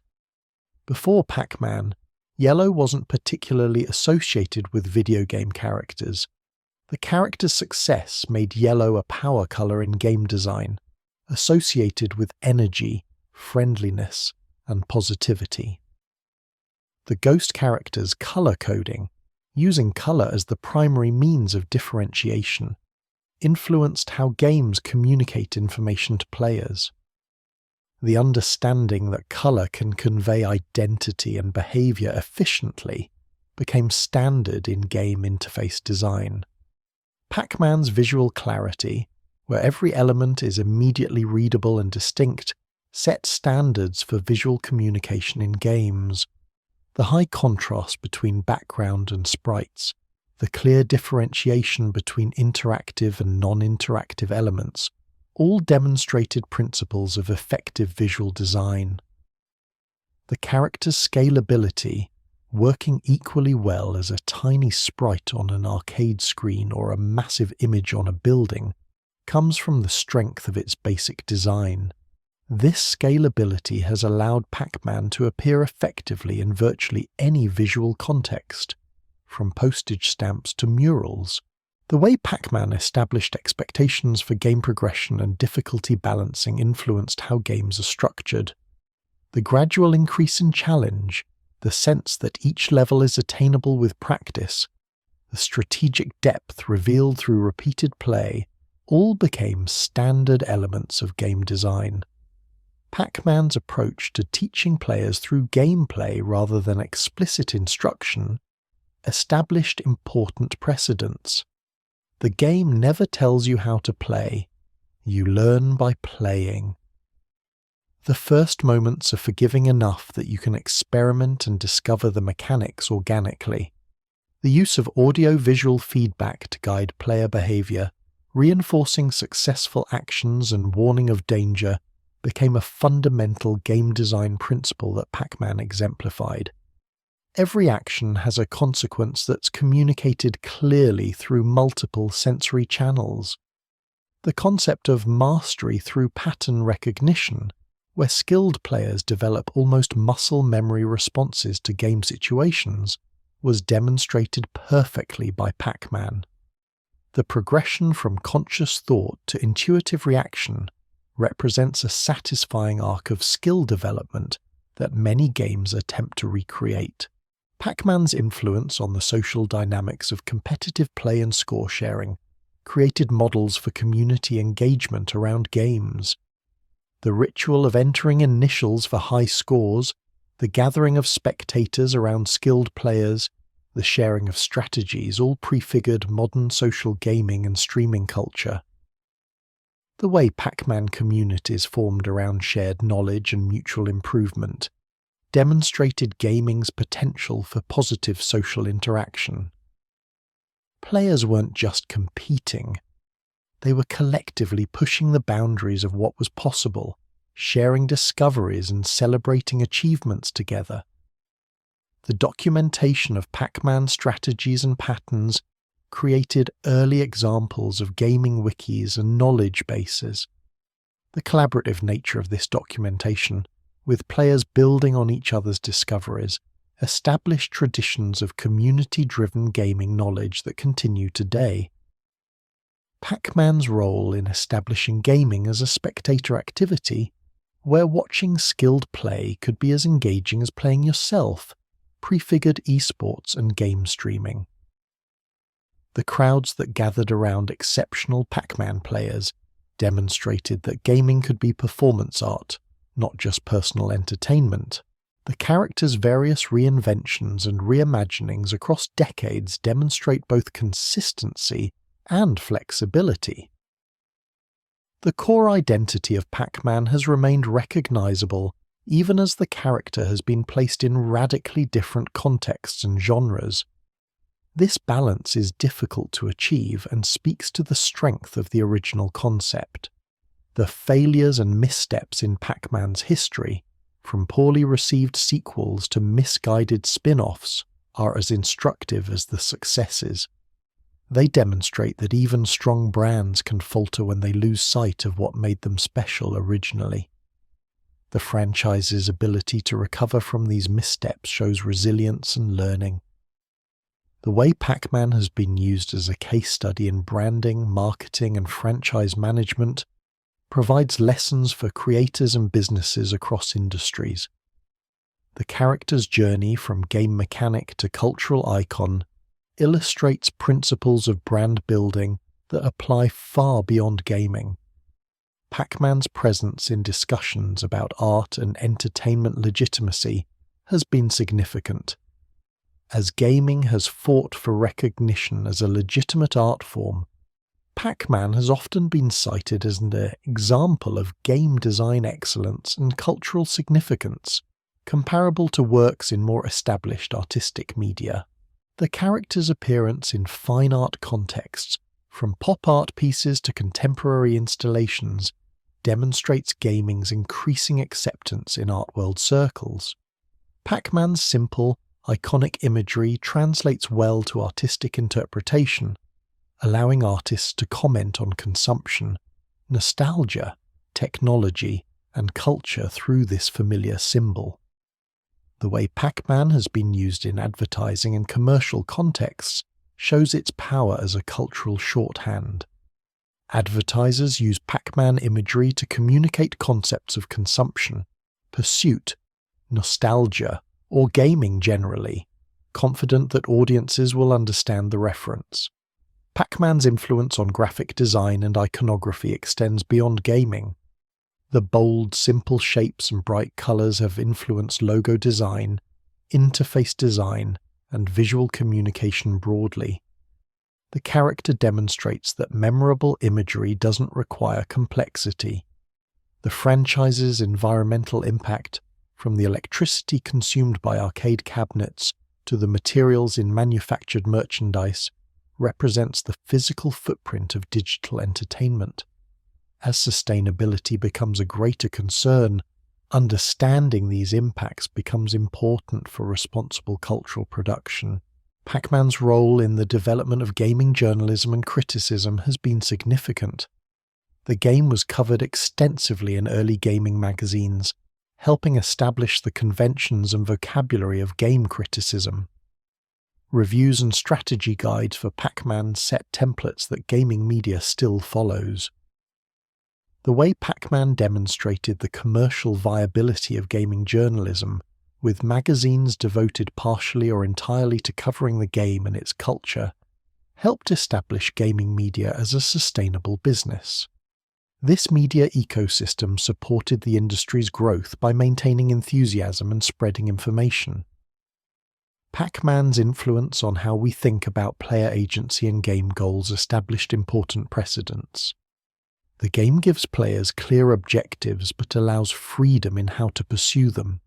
S1: Before Pac-Man, yellow wasn't particularly associated with video game characters. The character's success made yellow a power colour in game design, associated with energy, friendliness, and positivity. The Ghost character's colour coding, using colour as the primary means of differentiation, influenced how games communicate information to players. The understanding that colour can convey identity and behaviour efficiently became standard in game interface design. Pac-Man's visual clarity, where every element is immediately readable and distinct, set standards for visual communication in games. The high contrast between background and sprites, the clear differentiation between interactive and non-interactive elements, all demonstrated principles of effective visual design. The character's scalability, working equally well as a tiny sprite on an arcade screen or a massive image on a building, comes from the strength of its basic design. This scalability has allowed Pac-Man to appear effectively in virtually any visual context, from postage stamps to murals. The way Pac-Man established expectations for game progression and difficulty balancing influenced how games are structured. The gradual increase in challenge, the sense that each level is attainable with practice, the strategic depth revealed through repeated play, all became standard elements of game design. Pac-Man's approach to teaching players through gameplay rather than explicit instruction established important precedents. The game never tells you how to play, you learn by playing. The first moments are forgiving enough that you can experiment and discover the mechanics organically. The use of audio-visual feedback to guide player behavior, reinforcing successful actions and warning of danger, became a fundamental game design principle that Pac-Man exemplified. Every action has a consequence that's communicated clearly through multiple sensory channels. The concept of mastery through pattern recognition, where skilled players develop almost muscle memory responses to game situations, was demonstrated perfectly by Pac-Man. The progression from conscious thought to intuitive reaction represents a satisfying arc of skill development that many games attempt to recreate. Pac-Man's influence on the social dynamics of competitive play and score sharing created models for community engagement around games. The ritual of entering initials for high scores, the gathering of spectators around skilled players, the sharing of strategies all prefigured modern social gaming and streaming culture. The way Pac-Man communities formed around shared knowledge and mutual improvement demonstrated gaming's potential for positive social interaction. Players weren't just competing, they were collectively pushing the boundaries of what was possible, sharing discoveries and celebrating achievements together. The documentation of Pac-Man strategies and patterns created early examples of gaming wikis and knowledge bases. The collaborative nature of this documentation, with players building on each other's discoveries, established traditions of community-driven gaming knowledge that continue today. Pac-Man's role in establishing gaming as a spectator activity, where watching skilled play could be as engaging as playing yourself, prefigured esports and game streaming. The crowds that gathered around exceptional Pac-Man players demonstrated that gaming could be performance art, not just personal entertainment. The character's various reinventions and reimaginings across decades demonstrate both consistency and flexibility. The The core identity of Pac-Man has remained recognizable even as the character has been placed in radically different contexts and genres. This balance is difficult to achieve and speaks to the strength of the original concept. The failures and missteps in Pac-Man's history, from poorly received sequels to misguided spin-offs, are as instructive as the successes. They demonstrate that even strong brands can falter when they lose sight of what made them special originally. The franchise's ability to recover from these missteps shows resilience and learning. The way Pac-Man has been used as a case study in branding, marketing, and franchise management provides lessons for creators and businesses across industries. The character's journey from game mechanic to cultural icon illustrates principles of brand building that apply far beyond gaming. Pac-Man's presence in discussions about art and entertainment legitimacy has been significant. As gaming has fought for recognition as a legitimate art form, Pac-Man has often been cited as an example of game design excellence and cultural significance, comparable to works in more established artistic media. The character's appearance in fine art contexts, from pop art pieces to contemporary installations, demonstrates gaming's increasing acceptance in art world circles. Pac-Man's simple, iconic imagery translates well to artistic interpretation, allowing artists to comment on consumption, nostalgia, technology, and culture through this familiar symbol. The way Pac-Man has been used in advertising and commercial contexts shows its power as a cultural shorthand. Advertisers use Pac-Man imagery to communicate concepts of consumption, pursuit, nostalgia, or gaming generally, confident that audiences will understand the reference. Pac-Man's influence on graphic design and iconography extends beyond gaming. The bold, simple shapes and bright colors have influenced logo design, interface design, and visual communication broadly. The character demonstrates that memorable imagery doesn't require complexity. The franchise's environmental impact, from the electricity consumed by arcade cabinets to the materials in manufactured merchandise, represents the physical footprint of digital entertainment. As sustainability becomes a greater concern, understanding these impacts becomes important for responsible cultural production. Pac-Man's role in the development of gaming journalism and criticism has been significant. The game was covered extensively in early gaming magazines, helping establish the conventions and vocabulary of game criticism. Reviews and strategy guides for Pac-Man set templates that gaming media still follows. The way Pac-Man demonstrated the commercial viability of gaming journalism, with magazines devoted partially or entirely to covering the game and its culture, helped establish gaming media as a sustainable business. This media ecosystem supported the industry's growth by maintaining enthusiasm and spreading information. Pac-Man's influence on how we think about player agency and game goals established important precedents. The game gives players clear objectives but allows freedom in how to pursue them.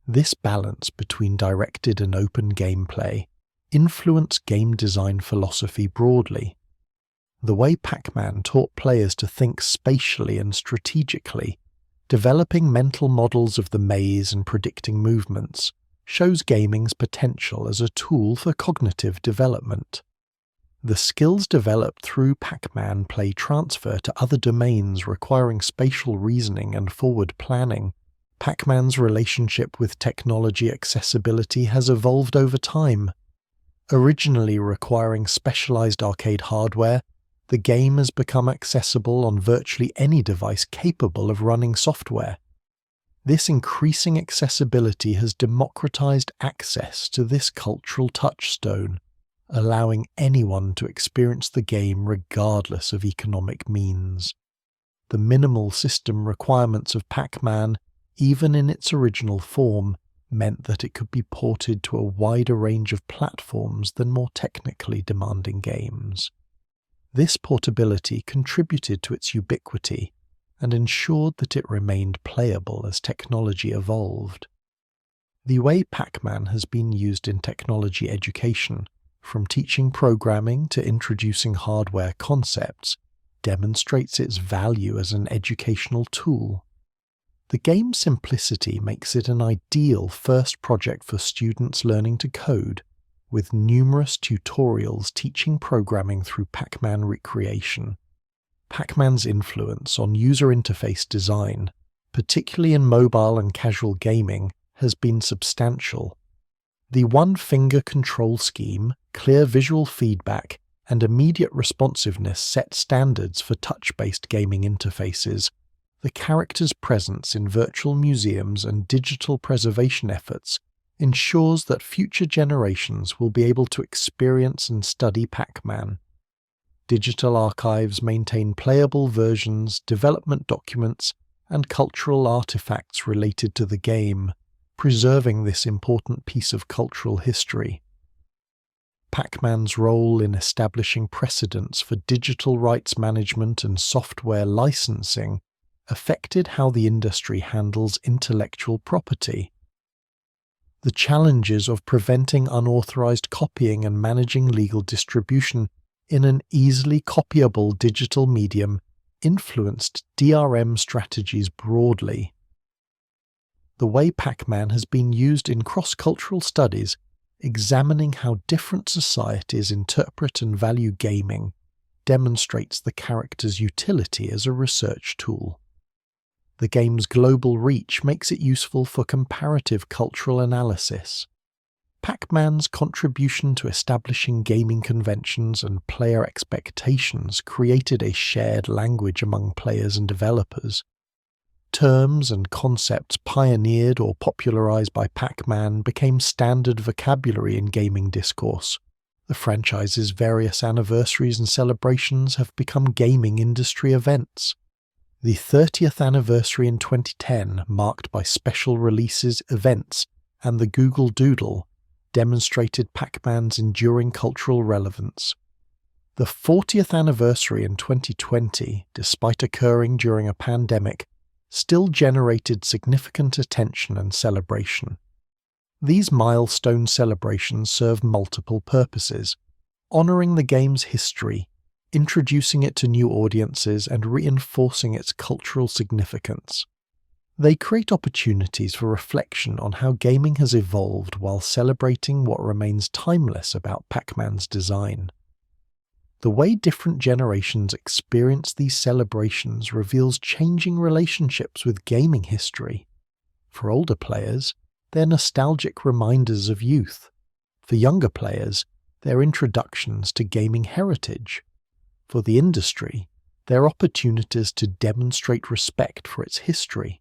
S1: This balance between directed and open gameplay influenced game design philosophy broadly. The way Pac-Man taught players to think spatially and strategically, developing mental models of the maze and predicting movements, shows gaming's potential as a tool for cognitive development. The skills developed through Pac-Man play transfer to other domains requiring spatial reasoning and forward planning. Pac-Man's relationship with technology accessibility has evolved over time. Originally requiring specialized arcade hardware, the game has become accessible on virtually any device capable of running software. This increasing accessibility has democratized access to this cultural touchstone, allowing anyone to experience the game regardless of economic means. The minimal system requirements of Pac-Man, even in its original form, meant that it could be ported to a wider range of platforms than more technically demanding games. This portability contributed to its ubiquity and ensured that it remained playable as technology evolved. The way Pac-Man has been used in technology education, from teaching programming to introducing hardware concepts, demonstrates its value as an educational tool. The game's simplicity makes it an ideal first project for students learning to code, with numerous tutorials teaching programming through Pac-Man recreation. Pac-Man's influence on user interface design, particularly in mobile and casual gaming, has been substantial. The one-finger control scheme, clear visual feedback, and immediate responsiveness set standards for touch-based gaming interfaces. The character's presence in virtual museums and digital preservation efforts ensures that future generations will be able to experience and study Pac-Man. Digital archives maintain playable versions, development documents, and cultural artifacts related to the game, preserving this important piece of cultural history. Pac-Man's role in establishing precedents for digital rights management and software licensing affected how the industry handles intellectual property. The challenges of preventing unauthorized copying and managing legal distribution in an easily copyable digital medium influenced DRM strategies broadly. The way Pac-Man has been used in cross-cultural studies, examining how different societies interpret and value gaming, demonstrates the character's utility as a research tool. The game's global reach makes it useful for comparative cultural analysis. Pac-Man's contribution to establishing gaming conventions and player expectations created a shared language among players and developers. Terms and concepts pioneered or popularized by Pac-Man became standard vocabulary in gaming discourse. The franchise's various anniversaries and celebrations have become gaming industry events. The 30th anniversary in 2010, marked by special releases, events, and the Google Doodle, demonstrated Pac-Man's enduring cultural relevance. The 40th anniversary in 2020, despite occurring during a pandemic, still generated significant attention and celebration. These milestone celebrations serve multiple purposes: honoring the game's history, introducing it to new audiences, and reinforcing its cultural significance. They create opportunities for reflection on how gaming has evolved while celebrating what remains timeless about Pac-Man's design. The way different generations experience these celebrations reveals changing relationships with gaming history. For older players, they're nostalgic reminders of youth. For younger players, they're introductions to gaming heritage. For the industry, they're opportunities to demonstrate respect for its history.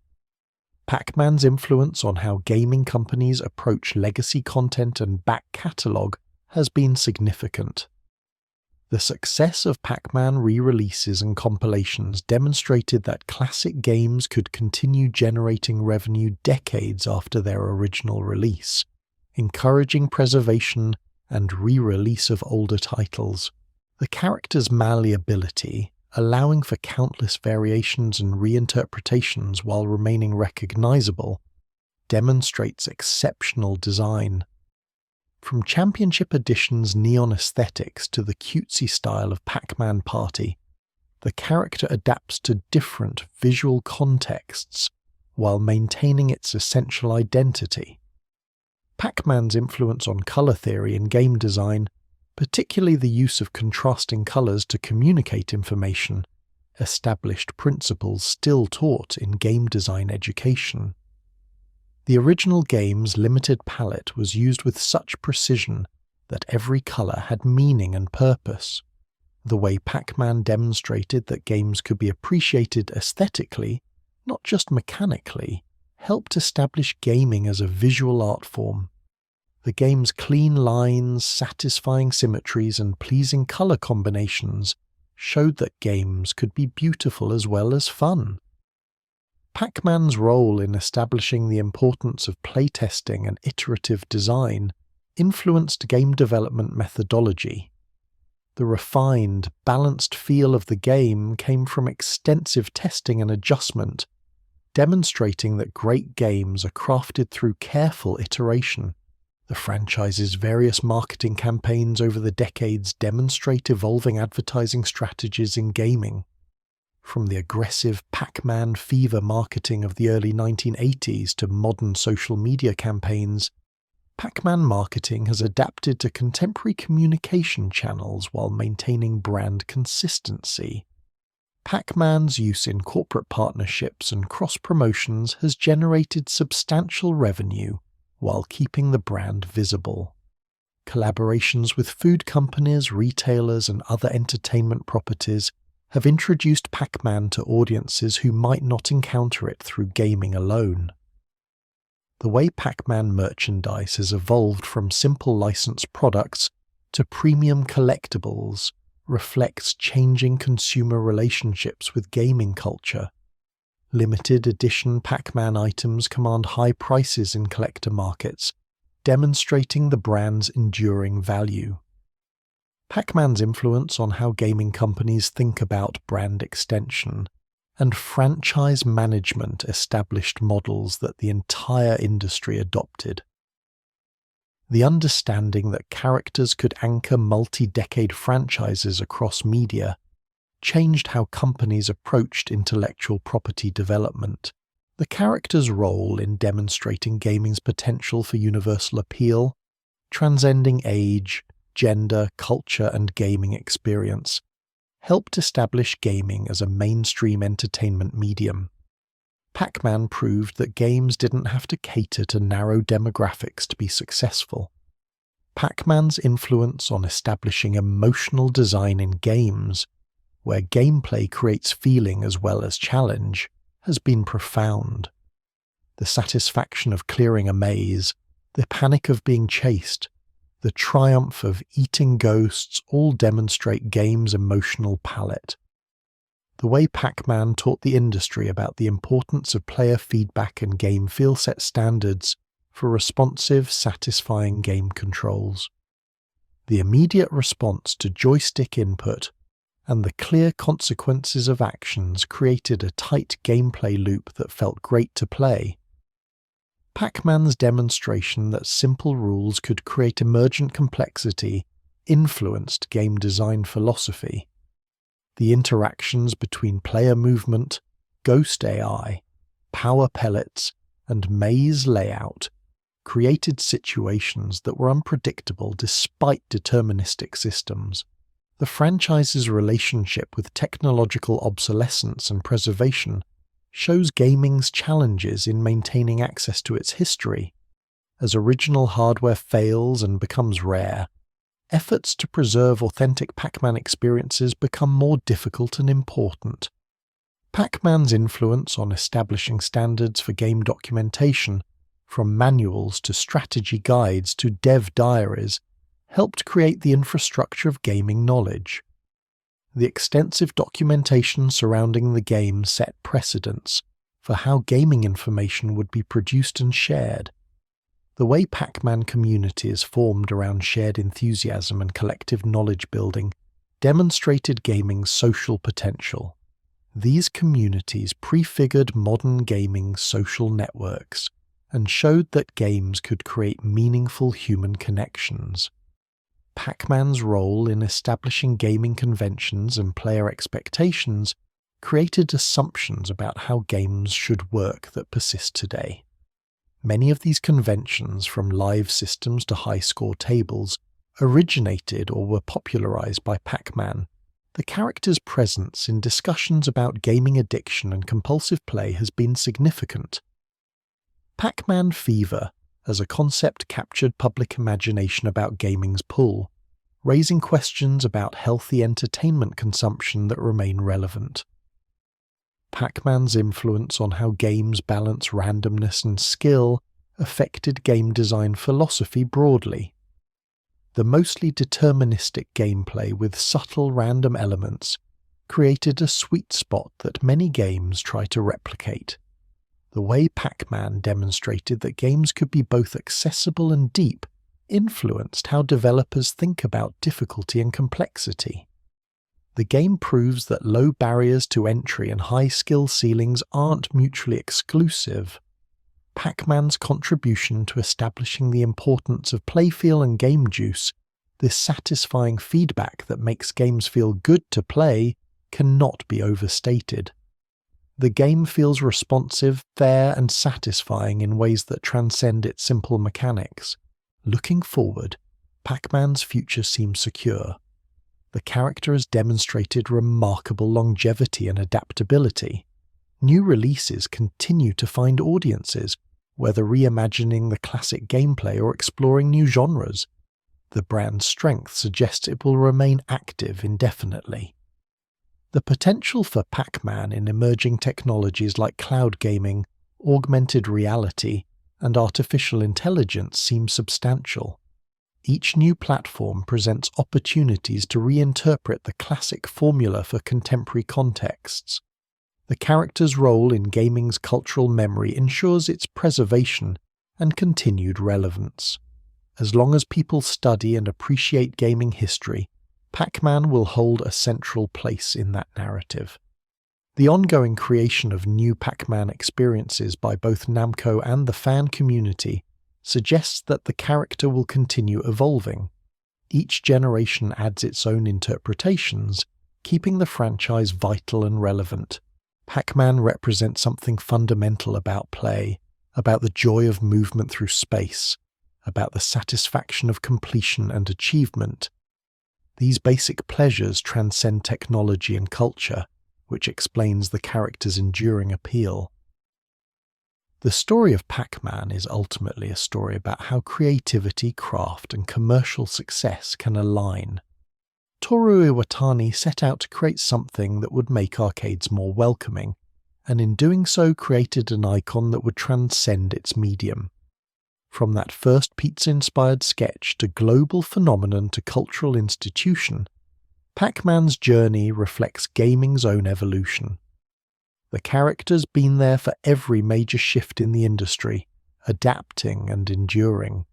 S1: Pac-Man's influence on how gaming companies approach legacy content and back catalogue has been significant. The success of Pac-Man re-releases and compilations demonstrated that classic games could continue generating revenue decades after their original release, encouraging preservation and re-release of older titles. The character's malleability, allowing for countless variations and reinterpretations while remaining recognizable, demonstrates exceptional design. From Championship Edition's neon aesthetics to the cutesy style of Pac-Man Party, the character adapts to different visual contexts while maintaining its essential identity. Pac-Man's influence on color theory in game design, particularly the use of contrasting colors to communicate information, established principles still taught in game design education. The original game's limited palette was used with such precision that every color had meaning and purpose. The way Pac-Man demonstrated that games could be appreciated aesthetically, not just mechanically, helped establish gaming as a visual art form. The game's clean lines, satisfying symmetries, and pleasing color combinations showed that games could be beautiful as well as fun. Pac-Man's role in establishing the importance of playtesting and iterative design influenced game development methodology. The refined, balanced feel of the game came from extensive testing and adjustment, demonstrating that great games are crafted through careful iteration. The franchise's various marketing campaigns over the decades demonstrate evolving advertising strategies in gaming. From the aggressive Pac-Man fever marketing of the early 1980s to modern social media campaigns, Pac-Man marketing has adapted to contemporary communication channels while maintaining brand consistency. Pac-Man's use in corporate partnerships and cross-promotions has generated substantial revenue while keeping the brand visible. Collaborations with food companies, retailers, and other entertainment properties have introduced Pac-Man to audiences who might not encounter it through gaming alone. The way Pac-Man merchandise has evolved from simple licensed products to premium collectibles reflects changing consumer relationships with gaming culture. Limited edition Pac-Man items command high prices in collector markets, demonstrating the brand's enduring value. Pac-Man's influence on how gaming companies think about brand extension and franchise management established models that the entire industry adopted. The understanding that characters could anchor multi-decade franchises across media changed how companies approached intellectual property development. The character's role in demonstrating gaming's potential for universal appeal, transcending age, gender, culture, and gaming experience, helped establish gaming as a mainstream entertainment medium. Pac-Man proved that games didn't have to cater to narrow demographics to be successful. Pac-Man's influence on establishing emotional design in games, where gameplay creates feeling as well as challenge, has been profound. The satisfaction of clearing a maze, the panic of being chased, the triumph of eating ghosts all demonstrate game's emotional palette. The way Pac-Man taught the industry about the importance of player feedback and game feel set standards for responsive, satisfying game controls. The immediate response to joystick input and the clear consequences of actions created a tight gameplay loop that felt great to play. Pac-Man's demonstration that simple rules could create emergent complexity influenced game design philosophy. The interactions between player movement, ghost AI, power pellets, and maze layout created situations that were unpredictable despite deterministic systems. The franchise's relationship with technological obsolescence and preservation shows gaming's challenges in maintaining access to its history. As original hardware fails and becomes rare, efforts to preserve authentic Pac-Man experiences become more difficult and important. Pac-Man's influence on establishing standards for game documentation, from manuals to strategy guides to dev diaries, helped create the infrastructure of gaming knowledge. The extensive documentation surrounding the game set precedents for how gaming information would be produced and shared. The way Pac-Man communities formed around shared enthusiasm and collective knowledge building demonstrated gaming's social potential. These communities prefigured modern gaming's social networks and showed that games could create meaningful human connections. Pac-Man's role in establishing gaming conventions and player expectations created assumptions about how games should work that persist today. Many of these conventions, from live systems to high-score tables, originated or were popularized by Pac-Man. The character's presence in discussions about gaming addiction and compulsive play has been significant. Pac-Man fever as a concept captured public imagination about gaming's pull, raising questions about healthy entertainment consumption that remain relevant. Pac-Man's influence on how games balance randomness and skill affected game design philosophy broadly. The mostly deterministic gameplay with subtle random elements created a sweet spot that many games try to replicate. The way Pac-Man demonstrated that games could be both accessible and deep influenced how developers think about difficulty and complexity. The game proves that low barriers to entry and high skill ceilings aren't mutually exclusive. Pac-Man's contribution to establishing the importance of playfeel and game juice, this satisfying feedback that makes games feel good to play, cannot be overstated. The game feels responsive, fair, and satisfying in ways that transcend its simple mechanics. Looking forward, Pac-Man's future seems secure. The character has demonstrated remarkable longevity and adaptability. New releases continue to find audiences, whether reimagining the classic gameplay or exploring new genres. The brand's strength suggests it will remain active indefinitely. The potential for Pac-Man in emerging technologies like cloud gaming, augmented reality, and artificial intelligence seems substantial. Each new platform presents opportunities to reinterpret the classic formula for contemporary contexts. The character's role in gaming's cultural memory ensures its preservation and continued relevance. As long as people study and appreciate gaming history, Pac-Man will hold a central place in that narrative. The ongoing creation of new Pac-Man experiences by both Namco and the fan community suggests that the character will continue evolving. Each generation adds its own interpretations, keeping the franchise vital and relevant. Pac-Man represents something fundamental about play, about the joy of movement through space, about the satisfaction of completion and achievement. These basic pleasures transcend technology and culture, which explains the character's enduring appeal. The story of Pac-Man is ultimately a story about how creativity, craft, and commercial success can align. Toru Iwatani set out to create something that would make arcades more welcoming, and in doing so created an icon that would transcend its medium. From that first pizza-inspired sketch to global phenomenon to cultural institution, Pac-Man's journey reflects gaming's own evolution. The character's been there for every major shift in the industry, adapting and enduring.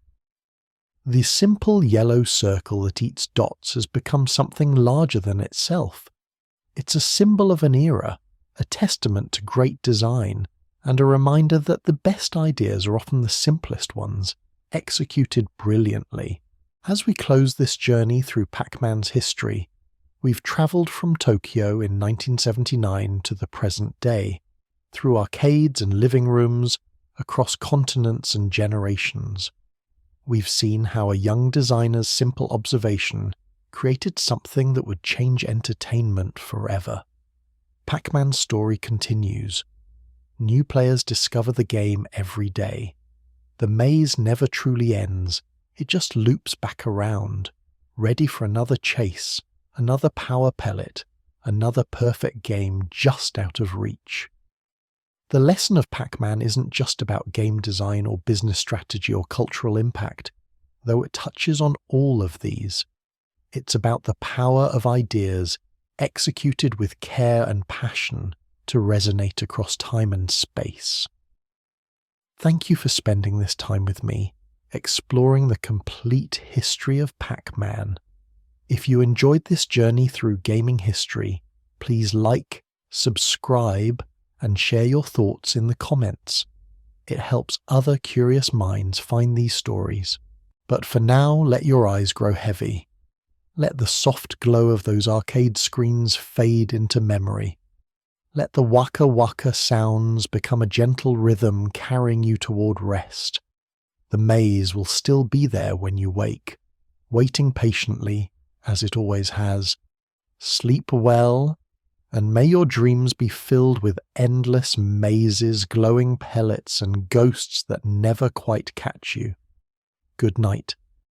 S1: The simple yellow circle that eats dots has become something larger than itself. It's a symbol of an era, a testament to great design, and a reminder that the best ideas are often the simplest ones, executed brilliantly. As we close this journey through Pac-Man's history, we've travelled from Tokyo in 1979 to the present day, through arcades and living rooms, across continents and generations. We've seen how a young designer's simple observation created something that would change entertainment forever. Pac-Man's story continues. New players discover the game every day. The maze never truly ends, it just loops back around, ready for another chase, another power pellet, another perfect game just out of reach. The lesson of Pac-Man isn't just about game design or business strategy or cultural impact, though it touches on all of these. It's about the power of ideas executed with care and passion to resonate across time and space. Thank you for spending this time with me, exploring the complete history of Pac-Man. If you enjoyed this journey through gaming history, please like, subscribe, and share your thoughts in the comments. It helps other curious minds find these stories. But for now, let your eyes grow heavy. Let the soft glow of those arcade screens fade into memory. Let the waka waka sounds become a gentle rhythm carrying you toward rest. The maze will still be there when you wake, waiting patiently, as it always has. Sleep well, and may your dreams be filled with endless mazes, glowing pellets, and ghosts that never quite catch you. Good night.